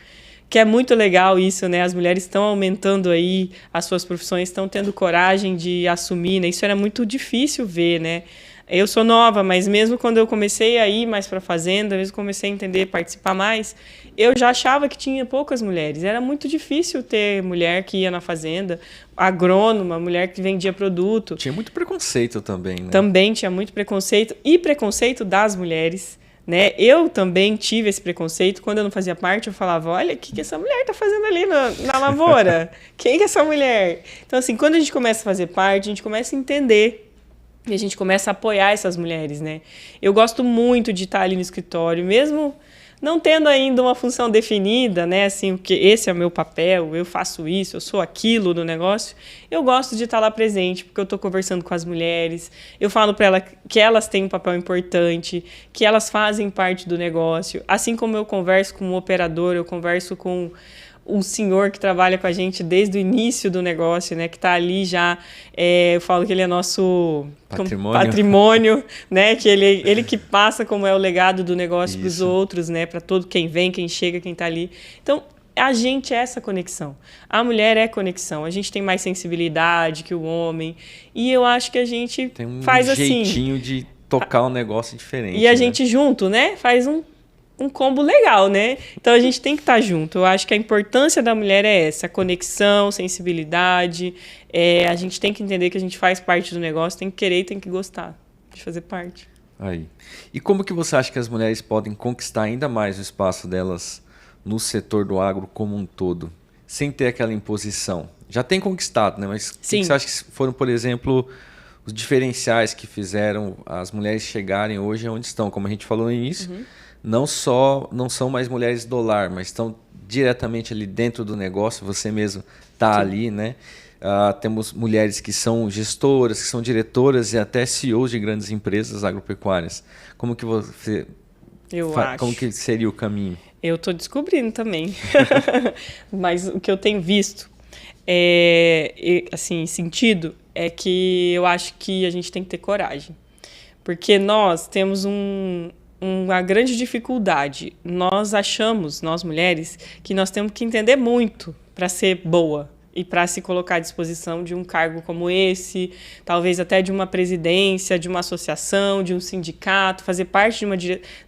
que é muito legal isso, né? As mulheres estão aumentando aí as suas profissões, estão tendo coragem de assumir, né? Isso era muito difícil ver, né? Eu sou nova, mas mesmo quando eu comecei a ir mais para a fazenda, mesmo comecei a entender, participar mais, eu já achava que tinha poucas mulheres. Era muito difícil ter mulher que ia na fazenda, agrônoma, mulher que vendia produto. Tinha muito preconceito também, né? Também tinha muito preconceito, e preconceito das mulheres, né? Eu também tive esse preconceito. Quando eu não fazia parte, eu falava, olha, o que essa mulher está fazendo ali na lavoura? Quem é essa mulher? Então, assim, quando a gente começa a fazer parte, a gente começa a entender. E a gente começa a apoiar essas mulheres, né? Eu gosto muito de estar ali no escritório, mesmo não tendo ainda uma função definida, né, assim, que esse é o meu papel, eu faço isso, eu sou aquilo do negócio, eu gosto de estar lá presente, porque eu estou conversando com as mulheres, eu falo para elas que elas têm um papel importante, que elas fazem parte do negócio, assim como eu converso com um operador, eu converso com um senhor que trabalha com a gente desde o início do negócio, né, que está ali já, eu falo que ele é nosso patrimônio, né, que ele que passa como é o legado do negócio para os outros, né, para todo quem vem, quem chega, quem está ali. Então, a gente é essa conexão. A mulher é conexão. A gente tem mais sensibilidade que o homem. E eu acho que a gente faz assim. Tem um jeitinho de tocar um negócio diferente. E a gente junto, né, faz um combo legal, né? Então a gente tem que estar junto. Eu acho que a importância da mulher é essa, a conexão, sensibilidade. A gente tem que entender que a gente faz parte do negócio, tem que querer e tem que gostar de fazer parte. Aí. E como que você acha que as mulheres podem conquistar ainda mais o espaço delas no setor do agro como um todo, sem ter aquela imposição? Já tem conquistado, né? Mas o que você acha que foram, por exemplo, os diferenciais que fizeram as mulheres chegarem hoje onde estão? Como a gente falou no início, não são mais mulheres do lar, mas estão diretamente ali dentro do negócio, você mesmo está ali, né? Temos mulheres que são gestoras, que são diretoras e até CEOs de grandes empresas agropecuárias. Como que você... Como que seria o caminho? Eu estou descobrindo também. Mas o que eu tenho visto, assim, sentido, é que eu acho que a gente tem que ter coragem. Porque nós temos uma grande dificuldade. Nós achamos, nós mulheres, que nós temos que entender muito para ser boa e para se colocar à disposição de um cargo como esse, talvez até de uma presidência, de uma associação, de um sindicato, fazer parte de uma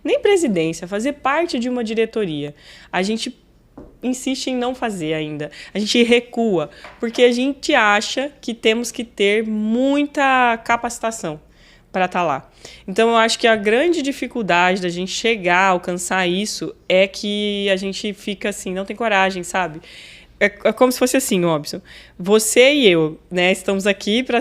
nem presidência, fazer parte de uma diretoria. A gente insiste em não fazer ainda. A gente recua, porque a gente acha que temos que ter muita capacitação para estar lá. Então, eu acho que a grande dificuldade da gente chegar a alcançar isso é que a gente fica assim, não tem coragem, sabe? É como se fosse assim, Robson. Você e eu, né, estamos aqui para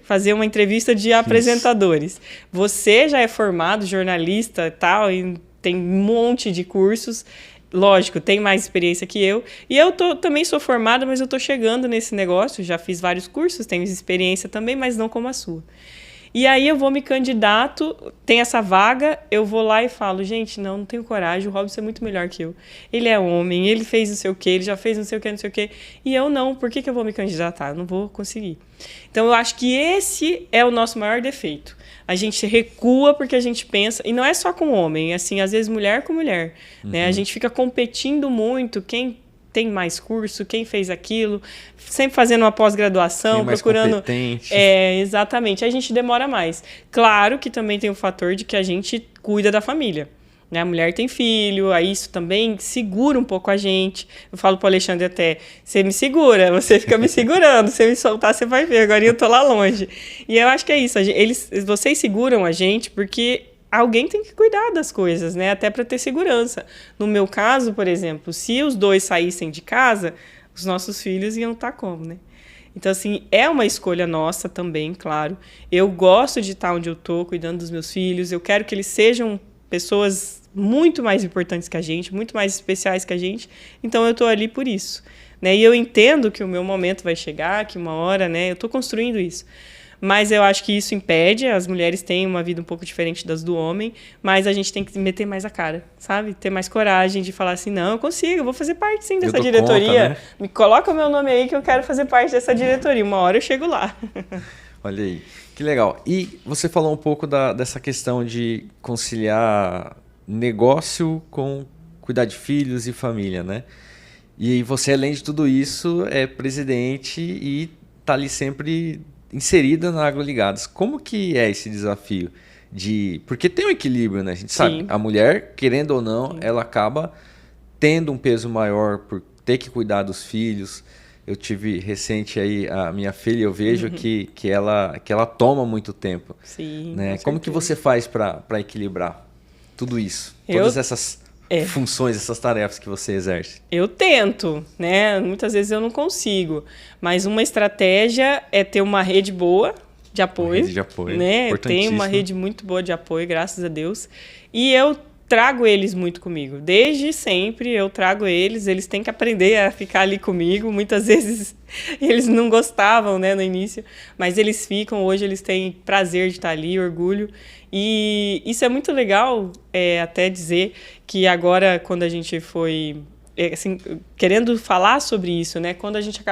fazer uma entrevista de apresentadores. Você já é formado, jornalista e tal, e tem um monte de cursos. Lógico, tem mais experiência que eu. E eu também sou formada, mas eu estou chegando nesse negócio. Já fiz vários cursos, tenho experiência também, mas não como a sua. E aí eu vou me candidato, tem essa vaga, eu vou lá e falo, gente, não tenho coragem, o Robson é muito melhor que eu. Ele é homem, ele fez não sei o quê, ele já fez não sei o quê, não sei o quê. E eu não, por que eu vou me candidatar? Eu não vou conseguir. Então eu acho que esse é o nosso maior defeito. A gente recua porque a gente pensa, e não é só com homem, assim, às vezes mulher com mulher. Né? A gente fica competindo muito, quem tem mais curso, quem fez aquilo, sempre fazendo uma pós-graduação, procurando... exatamente, aí a gente demora mais. Claro que também tem o fator de que a gente cuida da família. Né? A mulher tem filho, aí isso também segura um pouco a gente. Eu falo pro Alexandre até, você me segura, você fica me segurando, se eu me soltar você vai ver, agora eu tô lá longe. E eu acho que é isso, vocês seguram a gente porque... alguém tem que cuidar das coisas, né? Até para ter segurança. No meu caso, por exemplo, se os dois saíssem de casa, os nossos filhos iam estar como, né? Então, assim, é uma escolha nossa também, claro. Eu gosto de estar onde eu estou, cuidando dos meus filhos. Eu quero que eles sejam pessoas muito mais importantes que a gente, muito mais especiais que a gente. Então, eu estou ali por isso. Né? E eu entendo que o meu momento vai chegar, que uma hora, né? Eu estou construindo isso. Mas eu acho que isso impede, as mulheres têm uma vida um pouco diferente das do homem, mas a gente tem que meter mais a cara, sabe? Ter mais coragem de falar assim, não, eu consigo, eu vou fazer parte sim dessa diretoria. Conta, né? Me coloca o meu nome aí que eu quero fazer parte dessa diretoria, uma hora eu chego lá. Olha aí, que legal. E você falou um pouco dessa questão de conciliar negócio com cuidar de filhos e família, né? E você, além de tudo isso, é presidente e tá ali sempre... inserida na AgroLigados. Como que é esse desafio? Porque tem um equilíbrio, né? A gente sabe, a mulher, querendo ou não, ela acaba tendo um peso maior por ter que cuidar dos filhos. Eu tive recente aí a minha filha, eu vejo que ela toma muito tempo. Sim, né? Como que você faz para equilibrar tudo isso? Todas essas funções, essas tarefas que você exerce? Eu tento, né? Muitas vezes eu não consigo, mas uma estratégia é ter uma rede boa de apoio. Uma rede de apoio, né? Eu tenho uma rede muito boa de apoio, graças a Deus. E eu trago eles muito comigo. Desde sempre eu trago eles, eles têm que aprender a ficar ali comigo. Muitas vezes eles não gostavam, né, no início, mas eles ficam, hoje eles têm prazer de estar ali, orgulho. E isso é muito legal, até dizer que agora, quando a gente foi, assim, querendo falar sobre isso, né, quando a gente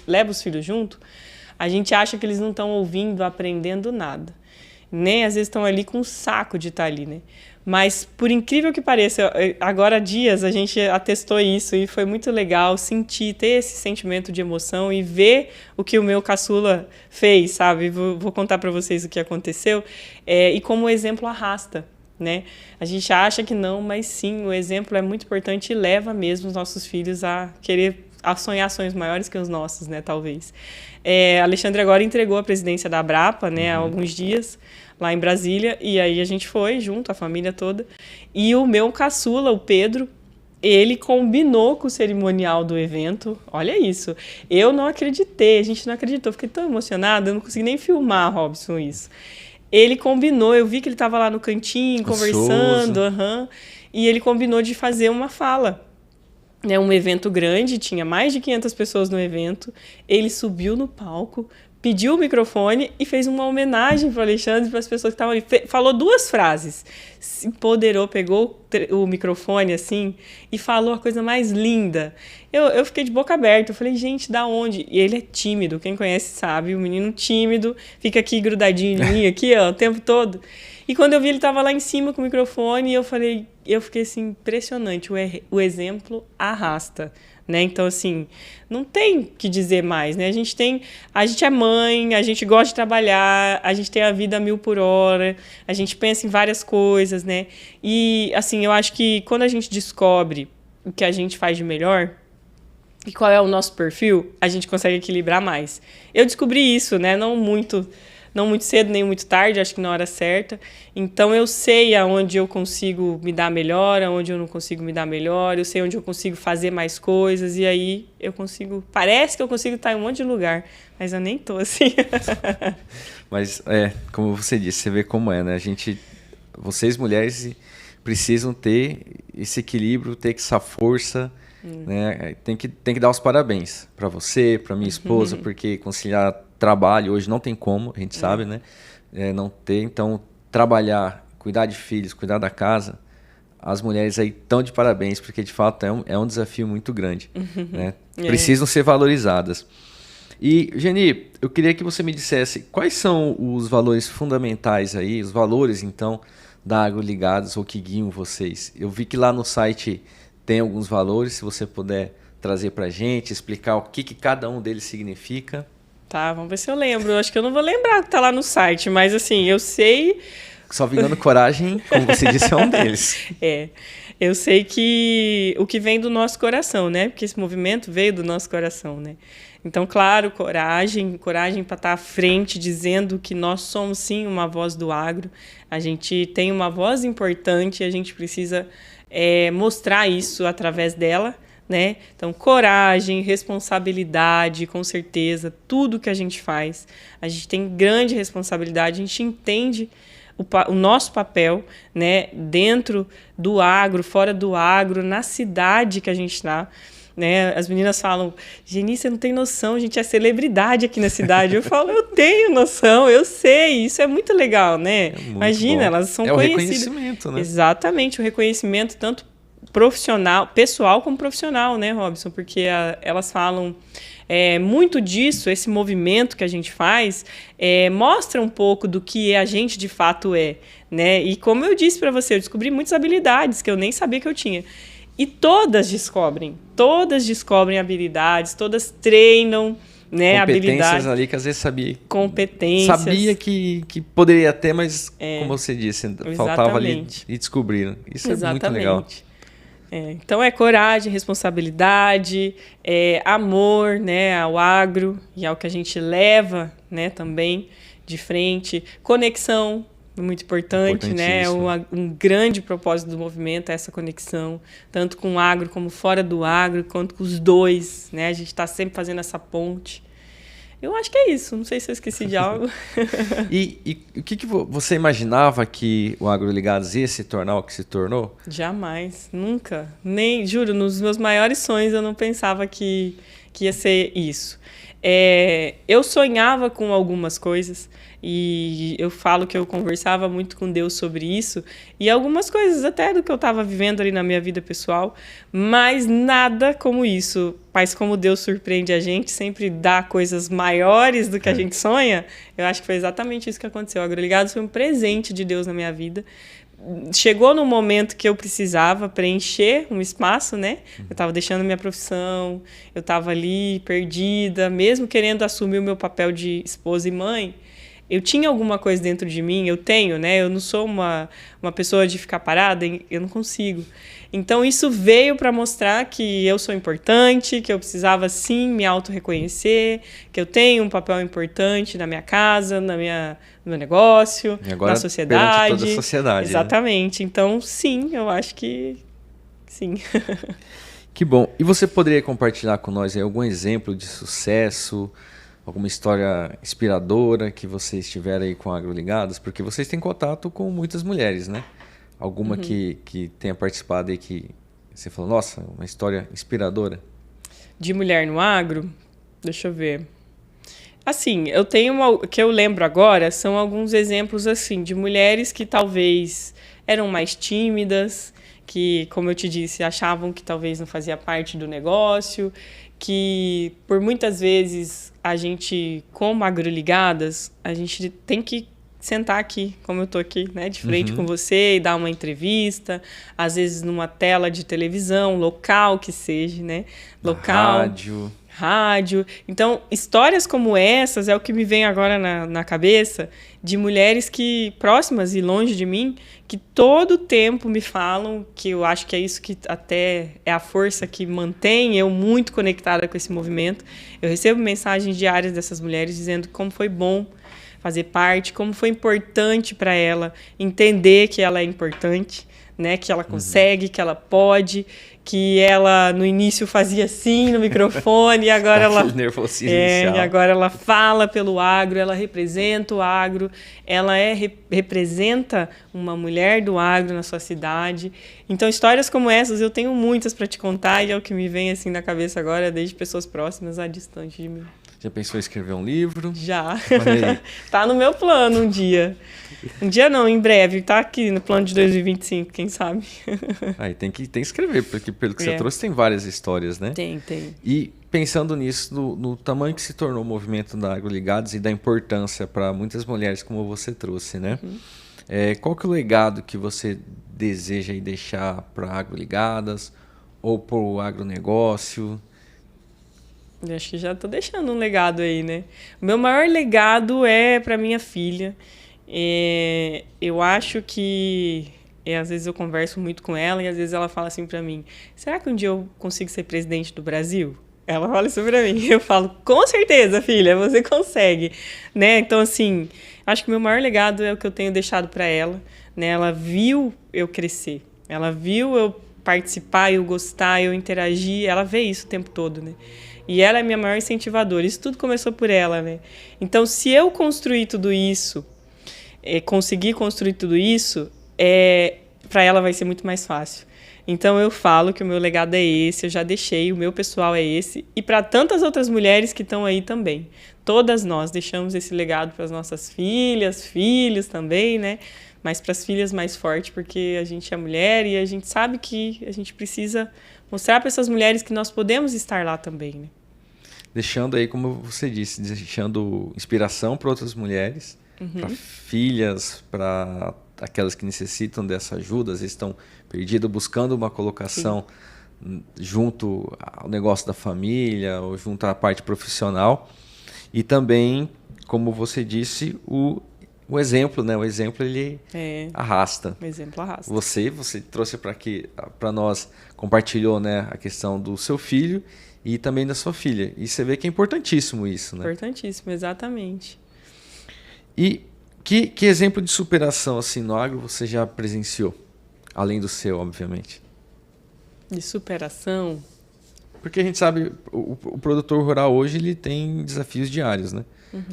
leva os filhos junto, a gente acha que eles não estão ouvindo, aprendendo nada. Nem às vezes estão ali com um saco de estar ali, né? Mas, por incrível que pareça, agora há dias a gente atestou isso e foi muito legal ter esse sentimento de emoção e ver o que o meu caçula fez, sabe? Vou contar para vocês o que aconteceu e como o exemplo arrasta, né? A gente acha que não, mas sim, o exemplo é muito importante e leva mesmo os nossos filhos a sonhar sonhos maiores que os nossos, né? Talvez. Alexandre agora entregou a presidência da Abrapa, né? Há alguns dias, lá em Brasília, e aí a gente foi junto, a família toda, e o meu caçula, o Pedro, ele combinou com o cerimonial do evento, olha isso, eu não acreditei, a gente não acreditou, fiquei tão emocionada, eu não consegui nem filmar, Robson, isso. Ele combinou, eu vi que ele estava lá no cantinho, conversando, e ele combinou de fazer uma fala. Um evento grande, tinha mais de 500 pessoas no evento, ele subiu no palco, pediu o microfone e fez uma homenagem para o Alexandre e para as pessoas que estavam ali. Falou 2 frases, se empoderou, pegou o microfone assim e falou a coisa mais linda. Eu fiquei de boca aberta, eu falei, gente, da onde? E ele é tímido, quem conhece sabe, o menino tímido, fica aqui grudadinho em mim, aqui, ó, o tempo todo. E quando eu vi ele estava lá em cima com o microfone, eu fiquei assim, impressionante, o exemplo arrasta. Né? Então, assim, não tem o que dizer mais, né? A gente é mãe, a gente gosta de trabalhar, a gente tem a vida a 1000 por hora, a gente pensa em várias coisas, né? E, assim, eu acho que quando a gente descobre o que a gente faz de melhor e qual é o nosso perfil, a gente consegue equilibrar mais. Eu descobri isso, né? Não muito cedo, nem muito tarde, acho que na hora certa. Então, eu sei aonde eu consigo me dar melhor, aonde eu não consigo me dar melhor, eu sei onde eu consigo fazer mais coisas, e aí parece que eu consigo estar em um monte de lugar, mas eu nem tô assim. Mas, como você disse, você vê como é, né? Vocês mulheres precisam ter esse equilíbrio, ter essa força, né? Tem que dar os parabéns para você, para minha esposa, porque conciliar trabalho hoje não tem como, a gente sabe, né? Não ter, então trabalhar, cuidar de filhos, cuidar da casa, as mulheres aí estão de parabéns, porque de fato é um desafio muito grande, né? Precisam ser valorizadas. E, Geni, eu queria que você me dissesse quais são os valores fundamentais aí, os valores então da Agroligados ou que guiam vocês. Eu vi que lá no site tem alguns valores, se você puder trazer pra gente, explicar o que cada um deles significa. Tá, vamos ver se eu lembro. Eu acho que eu não vou lembrar que tá lá no site, mas assim, eu sei... Só vingando coragem, como você disse, é um deles. Eu sei que o que vem do nosso coração, né? Porque esse movimento veio do nosso coração, né? Então, claro, coragem para estar à frente, dizendo que nós somos, sim, uma voz do agro. A gente tem uma voz importante e a gente precisa mostrar isso através dela, né? Então, coragem, responsabilidade, com certeza, tudo que a gente faz. A gente tem grande responsabilidade, a gente entende o nosso papel, né? Dentro do agro, fora do agro, na cidade que a gente está. Né? As meninas falam, Geni, você não tem noção, a gente é celebridade aqui na cidade. Eu falo, eu tenho noção, eu sei, isso é muito legal, né? Imagina, bom. Elas são conhecidas. É o reconhecimento, né? Exatamente, o reconhecimento tanto profissional, pessoal como profissional, né, Robson? Porque elas falam muito disso, esse movimento que a gente faz mostra um pouco do que a gente de fato é, né? E como eu disse para você, eu descobri muitas habilidades que eu nem sabia que eu tinha. E todas descobrem habilidades, todas treinam, né, habilidades ali que às vezes sabia que poderia ter, mas como você disse, faltava ali e descobriram. Isso é muito legal. Então é coragem, responsabilidade, amor, né, ao agro e ao que a gente leva, né, também de frente, conexão. Muito importante, né? Um grande propósito do movimento é essa conexão, tanto com o agro como fora do agro, quanto com os dois, né? A gente está sempre fazendo essa ponte. Eu acho que é isso. Não sei se eu esqueci de algo. E o que você imaginava que o AgroLigados ia se tornar o que se tornou? Jamais, nunca. Nem, juro, nos meus maiores sonhos eu não pensava que ia ser isso. Eu sonhava com algumas coisas e eu falo que eu conversava muito com Deus sobre isso e algumas coisas até do que eu estava vivendo ali na minha vida pessoal, mas nada como isso. Mas como Deus surpreende a gente, sempre dá coisas maiores do que a gente sonha, eu acho que foi exatamente isso que aconteceu. O AgroLigados foi um presente de Deus na minha vida. Chegou no momento que eu precisava preencher um espaço, né? Eu estava deixando minha profissão, eu estava ali perdida, mesmo querendo assumir o meu papel de esposa e mãe. Eu tinha alguma coisa dentro de mim, eu tenho, né? Eu não sou uma pessoa de ficar parada, eu não consigo. Então, isso veio para mostrar que eu sou importante, que eu precisava, sim, me auto-reconhecer, que eu tenho um papel importante na minha casa, no meu negócio, na sociedade. Perante toda a sociedade. Exatamente. Né? Então, sim, eu acho que sim. Que bom. E você poderia compartilhar com nós aí algum exemplo de sucesso, alguma história inspiradora que vocês tiveram aí com a AgroLigados? Porque vocês têm contato com muitas mulheres, né? Alguma que tenha participado aí que você falou, nossa, uma história inspiradora? De mulher no agro? Deixa eu ver. Assim, eu tenho o que eu lembro agora são alguns exemplos assim de mulheres que talvez eram mais tímidas, que, como eu te disse, achavam que talvez não fazia parte do negócio, que por muitas vezes a gente, como AgroLigadas, a gente tem que sentar aqui, como eu tô aqui, né, de frente com você e dar uma entrevista, às vezes numa tela de televisão, local que seja, né? Local. Rádio. Então, histórias como essas é o que me vem agora na cabeça de mulheres que próximas e longe de mim, que todo tempo me falam, que eu acho que é isso que até é a força que mantém eu muito conectada com esse movimento. Eu recebo mensagens diárias dessas mulheres dizendo como foi bom fazer parte, como foi importante para ela entender que ela é importante, né? Que ela consegue, que ela pode, que ela no início fazia assim no microfone e agora e agora ela fala pelo agro, ela representa o agro, ela representa uma mulher do agro na sua cidade. Então, histórias como essas eu tenho muitas para te contar e é o que me vem assim na cabeça agora, desde pessoas próximas a distante de mim. Já pensou em escrever um livro? Já. Tá no meu plano um dia. Um dia não, em breve. Tá aqui no plano de 2025, quem sabe. Aí tem que escrever, porque pelo que você trouxe tem várias histórias, né? Tem. E pensando nisso, no tamanho que se tornou o movimento da AgroLigados e da importância para muitas mulheres como você trouxe, né? Qual que é o legado que você deseja aí deixar para a AgroLigadas ou para o agronegócio? Eu acho que já estou deixando um legado aí, né? O meu maior legado é para minha filha. Eu acho que às vezes eu converso muito com ela e às vezes ela fala assim para mim: será que um dia eu consigo ser presidente do Brasil? Ela fala isso para mim. Eu falo: com certeza, filha, você consegue, né? Então, assim, acho que o meu maior legado é o que eu tenho deixado para ela, né? Ela viu eu crescer, ela viu eu participar, eu gostar, eu interagir, ela vê isso o tempo todo, né? E ela é minha maior incentivadora. Isso tudo começou por ela, né? Então, se eu construir tudo isso, conseguir construir tudo isso, para ela vai ser muito mais fácil. Então, eu falo que o meu legado é esse, eu já deixei, o meu pessoal é esse. E para tantas outras mulheres que estão aí também. Todas nós deixamos esse legado para as nossas filhas, filhos também, né? Mas para as filhas mais forte, porque a gente é mulher e a gente sabe que a gente precisa mostrar para essas mulheres que nós podemos estar lá também, né? Deixando aí, como você disse, deixando inspiração para outras mulheres, para filhas, para aquelas que necessitam dessa ajuda, às vezes estão perdidas, buscando uma colocação junto ao negócio da família ou junto à parte profissional. E também, como você disse, o exemplo, né? O exemplo, ele arrasta. O exemplo arrasta. Você trouxe para nós, compartilhou, né, a questão do seu filho e também da sua filha. E você vê que é importantíssimo isso, né? Importantíssimo, exatamente. E que exemplo de superação assim no agro você já presenciou? Além do seu, obviamente. De superação? Porque a gente sabe, o produtor rural hoje ele tem desafios diários, né?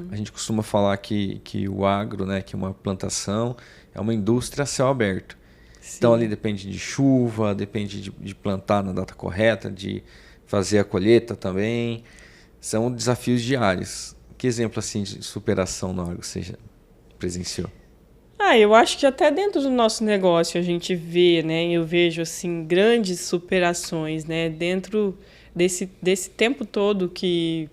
A gente costuma falar que o agro, né, que uma plantação é uma indústria a céu aberto. Sim. Então ali depende de chuva, depende de plantar na data correta, de fazer a colheita também. São desafios diários. Que exemplo assim de superação no agro você já presenciou? Eu acho que até dentro do nosso negócio a gente vê, né? Eu vejo assim grandes superações, né? Dentro desse tempo todo que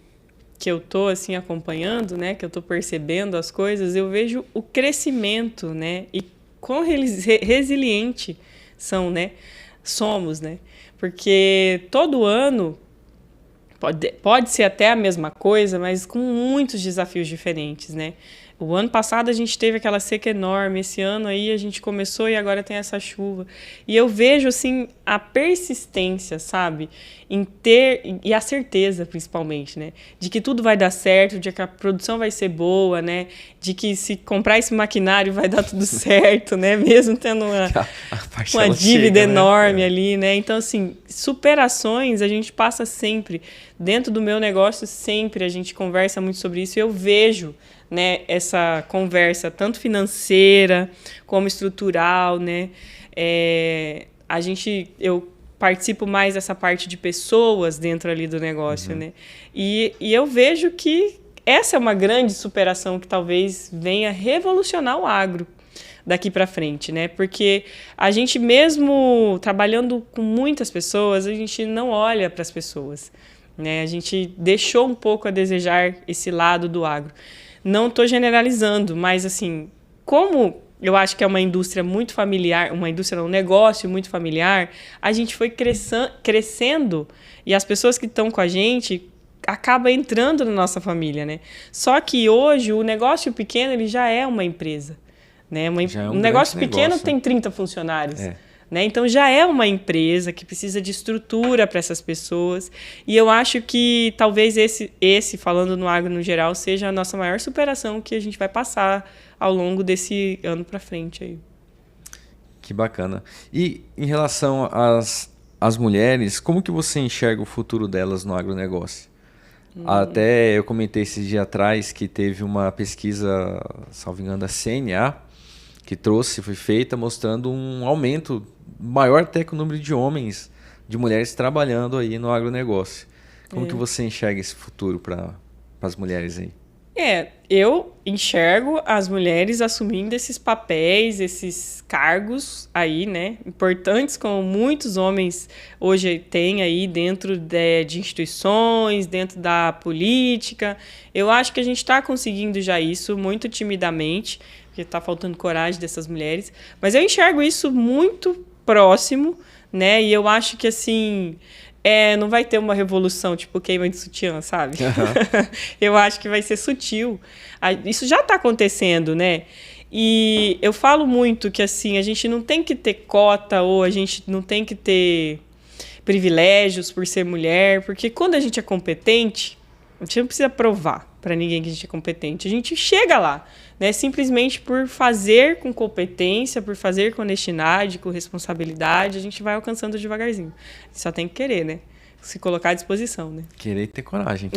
eu tô assim acompanhando, né? Que eu tô percebendo as coisas, eu vejo o crescimento, né? E quão resiliente somos, né? Porque todo ano pode ser até a mesma coisa, mas com muitos desafios diferentes, né? O ano passado a gente teve aquela seca enorme, esse ano aí a gente começou e agora tem essa chuva. E eu vejo, assim, a persistência, sabe? Em ter, e a certeza, principalmente, né? De que tudo vai dar certo, de que a produção vai ser boa, né? De que se comprar esse maquinário vai dar tudo certo, né? Mesmo tendo uma dívida enorme, né? Ali, né? Então, assim, superações a gente passa sempre. Dentro do meu negócio, sempre a gente conversa muito sobre isso e eu vejo, né, essa conversa tanto financeira como estrutural, né? Eu participo mais dessa parte de pessoas dentro ali do negócio, né? E eu vejo que essa é uma grande superação que talvez venha revolucionar o agro daqui para frente, né? Porque a gente mesmo trabalhando com muitas pessoas, a gente não olha para as pessoas, né? A gente deixou um pouco a desejar esse lado do agro. Não estou generalizando, mas assim, como eu acho que é uma indústria muito familiar, um negócio muito familiar, a gente foi crescendo e as pessoas que estão com a gente acabam entrando na nossa família, né? Só que hoje o negócio pequeno ele já é uma empresa, né? Um negócio pequeno tem 30 funcionários. Né? Então já é uma empresa que precisa de estrutura para essas pessoas e eu acho que talvez esse falando no agro no geral seja a nossa maior superação que a gente vai passar ao longo desse ano para frente aí. Que bacana. E em relação às mulheres, como que você enxerga o futuro delas no agronegócio? Até eu comentei esses dias atrás que teve uma pesquisa, salvo engano, da CNA, que foi feita mostrando um aumento maior até que o número de homens, de mulheres trabalhando aí no agronegócio. Como que você enxerga esse futuro para as mulheres aí? Eu enxergo as mulheres assumindo esses papéis, esses cargos aí, né, importantes, como muitos homens hoje têm aí dentro de instituições, dentro da política. Eu acho que a gente está conseguindo já isso muito timidamente, porque está faltando coragem dessas mulheres, mas eu enxergo isso muito próximo, né, e eu acho que assim... não vai ter uma revolução, tipo queima de sutiã, sabe? Eu acho que vai ser sutil. Isso já está acontecendo, né? E eu falo muito que assim, a gente não tem que ter cota ou a gente não tem que ter privilégios por ser mulher, porque quando a gente é competente, a gente não precisa provar para ninguém que a gente é competente. A gente chega lá, né? Simplesmente por fazer com competência, por fazer com honestidade, com responsabilidade, a gente vai alcançando devagarzinho. Só tem que querer, né? Se colocar à disposição, né? Querer e ter coragem.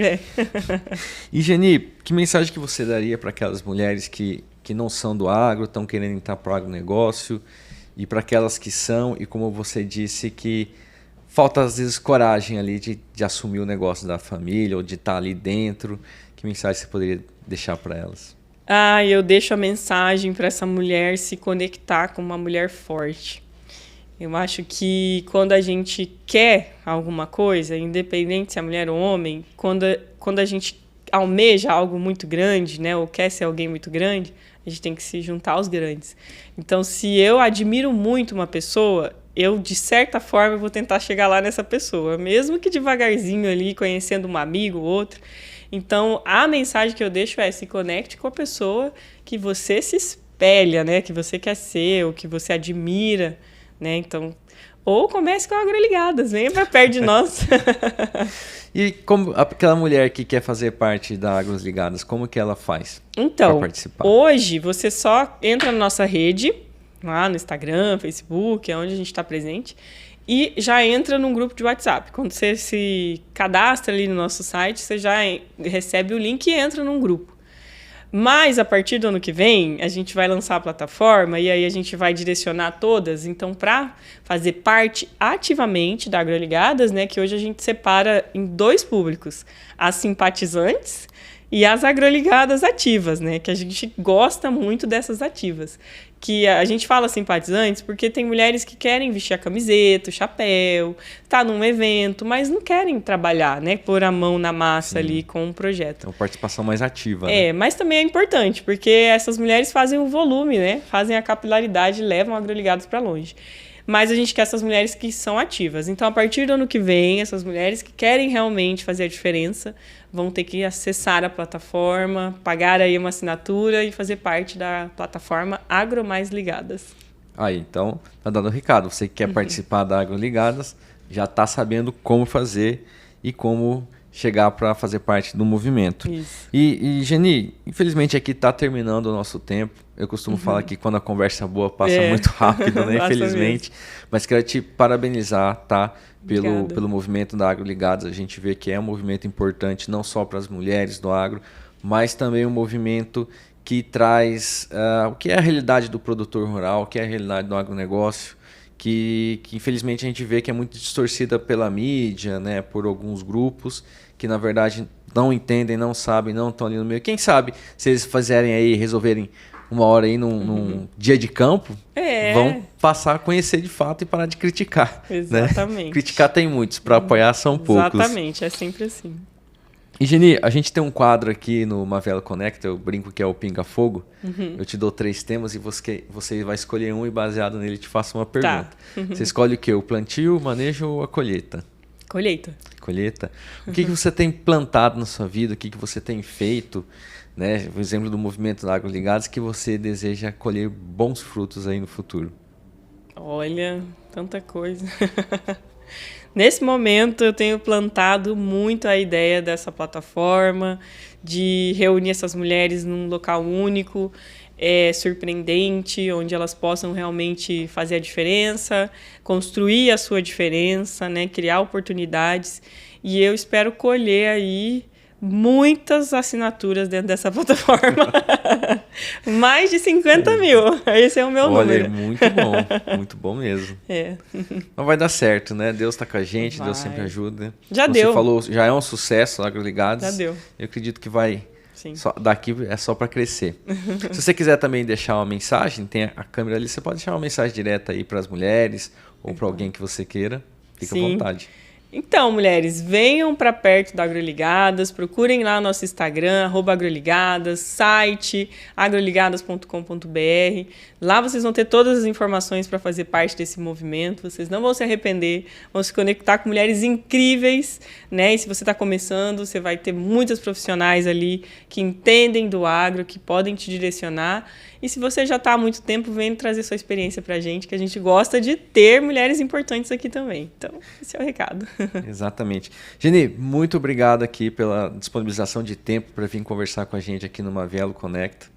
E, Geni, que mensagem que você daria para aquelas mulheres que não são do agro, estão querendo entrar para o agronegócio, e para aquelas que são, e como você disse, que falta às vezes coragem ali de assumir o negócio da família ou de estar ali dentro? Que mensagem você poderia deixar para elas? Eu deixo a mensagem para essa mulher se conectar com uma mulher forte. Eu acho que quando a gente quer alguma coisa, independente se é mulher ou homem, quando a gente almeja algo muito grande, né, ou quer ser alguém muito grande, a gente tem que se juntar aos grandes. Então, se eu admiro muito uma pessoa, eu, de certa forma, vou tentar chegar lá nessa pessoa, mesmo que devagarzinho ali, conhecendo um amigo ou outro. Então, a mensagem que eu deixo é: se conecte com a pessoa que você se espelha, né? Que você quer ser, ou que você admira, né? Então, ou comece com Agroligadas, venha para perto de nós. E como aquela mulher que quer fazer parte da Agroligadas, como que ela faz para participar? Hoje você só entra na nossa rede, lá no Instagram, Facebook, é onde a gente está presente, e já entra num grupo de WhatsApp. Quando você se cadastra ali no nosso site, você já recebe o link e entra num grupo. Mas, a partir do ano que vem, a gente vai lançar a plataforma e aí a gente vai direcionar todas. Então, para fazer parte ativamente da Agroligadas, né, que hoje a gente separa em 2 públicos, as simpatizantes e as agroligadas ativas, né? Que a gente gosta muito dessas ativas. Que a gente fala simpatizantes porque tem mulheres que querem vestir a camiseta, o chapéu, tá num evento, mas não querem trabalhar, né? Pôr a mão na massa ali com o projeto. Então, participação mais ativa. Né? Mas também é importante, porque essas mulheres fazem o volume, né? Fazem a capilaridade e levam agroligados para longe. Mas a gente quer essas mulheres que são ativas. Então, a partir do ano que vem, essas mulheres que querem realmente fazer a diferença vão ter que acessar a plataforma, pagar aí uma assinatura e fazer parte da plataforma Agro Mais Ligadas. Aí, então, tá dando o recado. Você que quer participar da Agro Ligadas, já tá sabendo como fazer e como chegar para fazer parte do movimento. Isso. E Geni, infelizmente aqui está terminando o nosso tempo. Eu costumo falar que quando a conversa é boa passa muito rápido, né? Infelizmente. Mas quero te parabenizar, tá? Pelo movimento da Agro Ligados. A gente vê que é um movimento importante não só para as mulheres do agro, mas também um movimento que traz o que é a realidade do produtor rural, o que é a realidade do agronegócio, que infelizmente a gente vê que é muito distorcida pela mídia, né, por alguns grupos que na verdade não entendem, não sabem, não estão ali no meio. Quem sabe se eles fizerem aí, resolverem uma hora aí num dia de campo, vão passar a conhecer de fato e parar de criticar. Exatamente. Né? Criticar tem muitos, para apoiar são poucos. Exatamente, é sempre assim. E, Geni, a gente tem um quadro aqui no Mavelo Conecta, eu brinco que é o Pinga Fogo. Eu te dou 3 temas e você vai escolher um e baseado nele te faço uma pergunta. Você escolhe o quê? O plantio, o manejo ou a colheita? Colheita. Colheita. O que você tem plantado na sua vida? O que você tem feito? Né? O exemplo do movimento da Agro Ligados que você deseja colher bons frutos aí no futuro. Olha, tanta coisa. Nesse momento, eu tenho plantado muito a ideia dessa plataforma, de reunir essas mulheres num local único, surpreendente, onde elas possam realmente fazer a diferença, construir a sua diferença, né, criar oportunidades. E eu espero colher aí muitas assinaturas dentro dessa plataforma. Mais de 50 mil. Esse é o meu número. Olha, muito bom mesmo. Mas vai dar certo, né? Deus está com a gente, Deus sempre ajuda. Já deu. Você falou, já é um sucesso, Agroligados. Já deu. Eu acredito que vai. Sim. Daqui é só para crescer. Se você quiser também deixar uma mensagem, tem a câmera ali, você pode deixar uma mensagem direta aí para as mulheres ou para alguém que você queira. Fica à vontade. Então, mulheres, venham para perto da Agroligadas, procurem lá nosso Instagram, @agroligadas, site agroligadas.com.br. Lá vocês vão ter todas as informações para fazer parte desse movimento. Vocês não vão se arrepender, vão se conectar com mulheres incríveis, né? E se você está começando, você vai ter muitas profissionais ali que entendem do agro, que podem te direcionar. E se você já está há muito tempo, vem trazer sua experiência para a gente, que a gente gosta de ter mulheres importantes aqui também. Então, esse é o recado. Exatamente. Geni, muito obrigado aqui pela disponibilização de tempo para vir conversar com a gente aqui no Mavelo Conecta.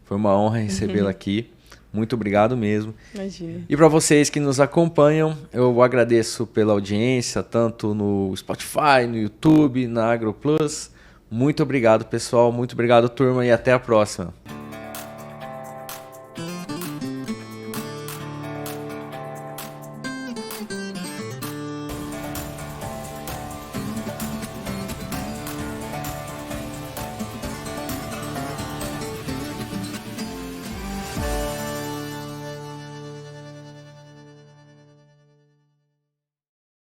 Foi uma honra recebê-la aqui. Muito obrigado mesmo. Imagina. E para vocês que nos acompanham, eu agradeço pela audiência, tanto no Spotify, no YouTube, na AgroPlus. Muito obrigado, pessoal. Muito obrigado, turma, e até a próxima.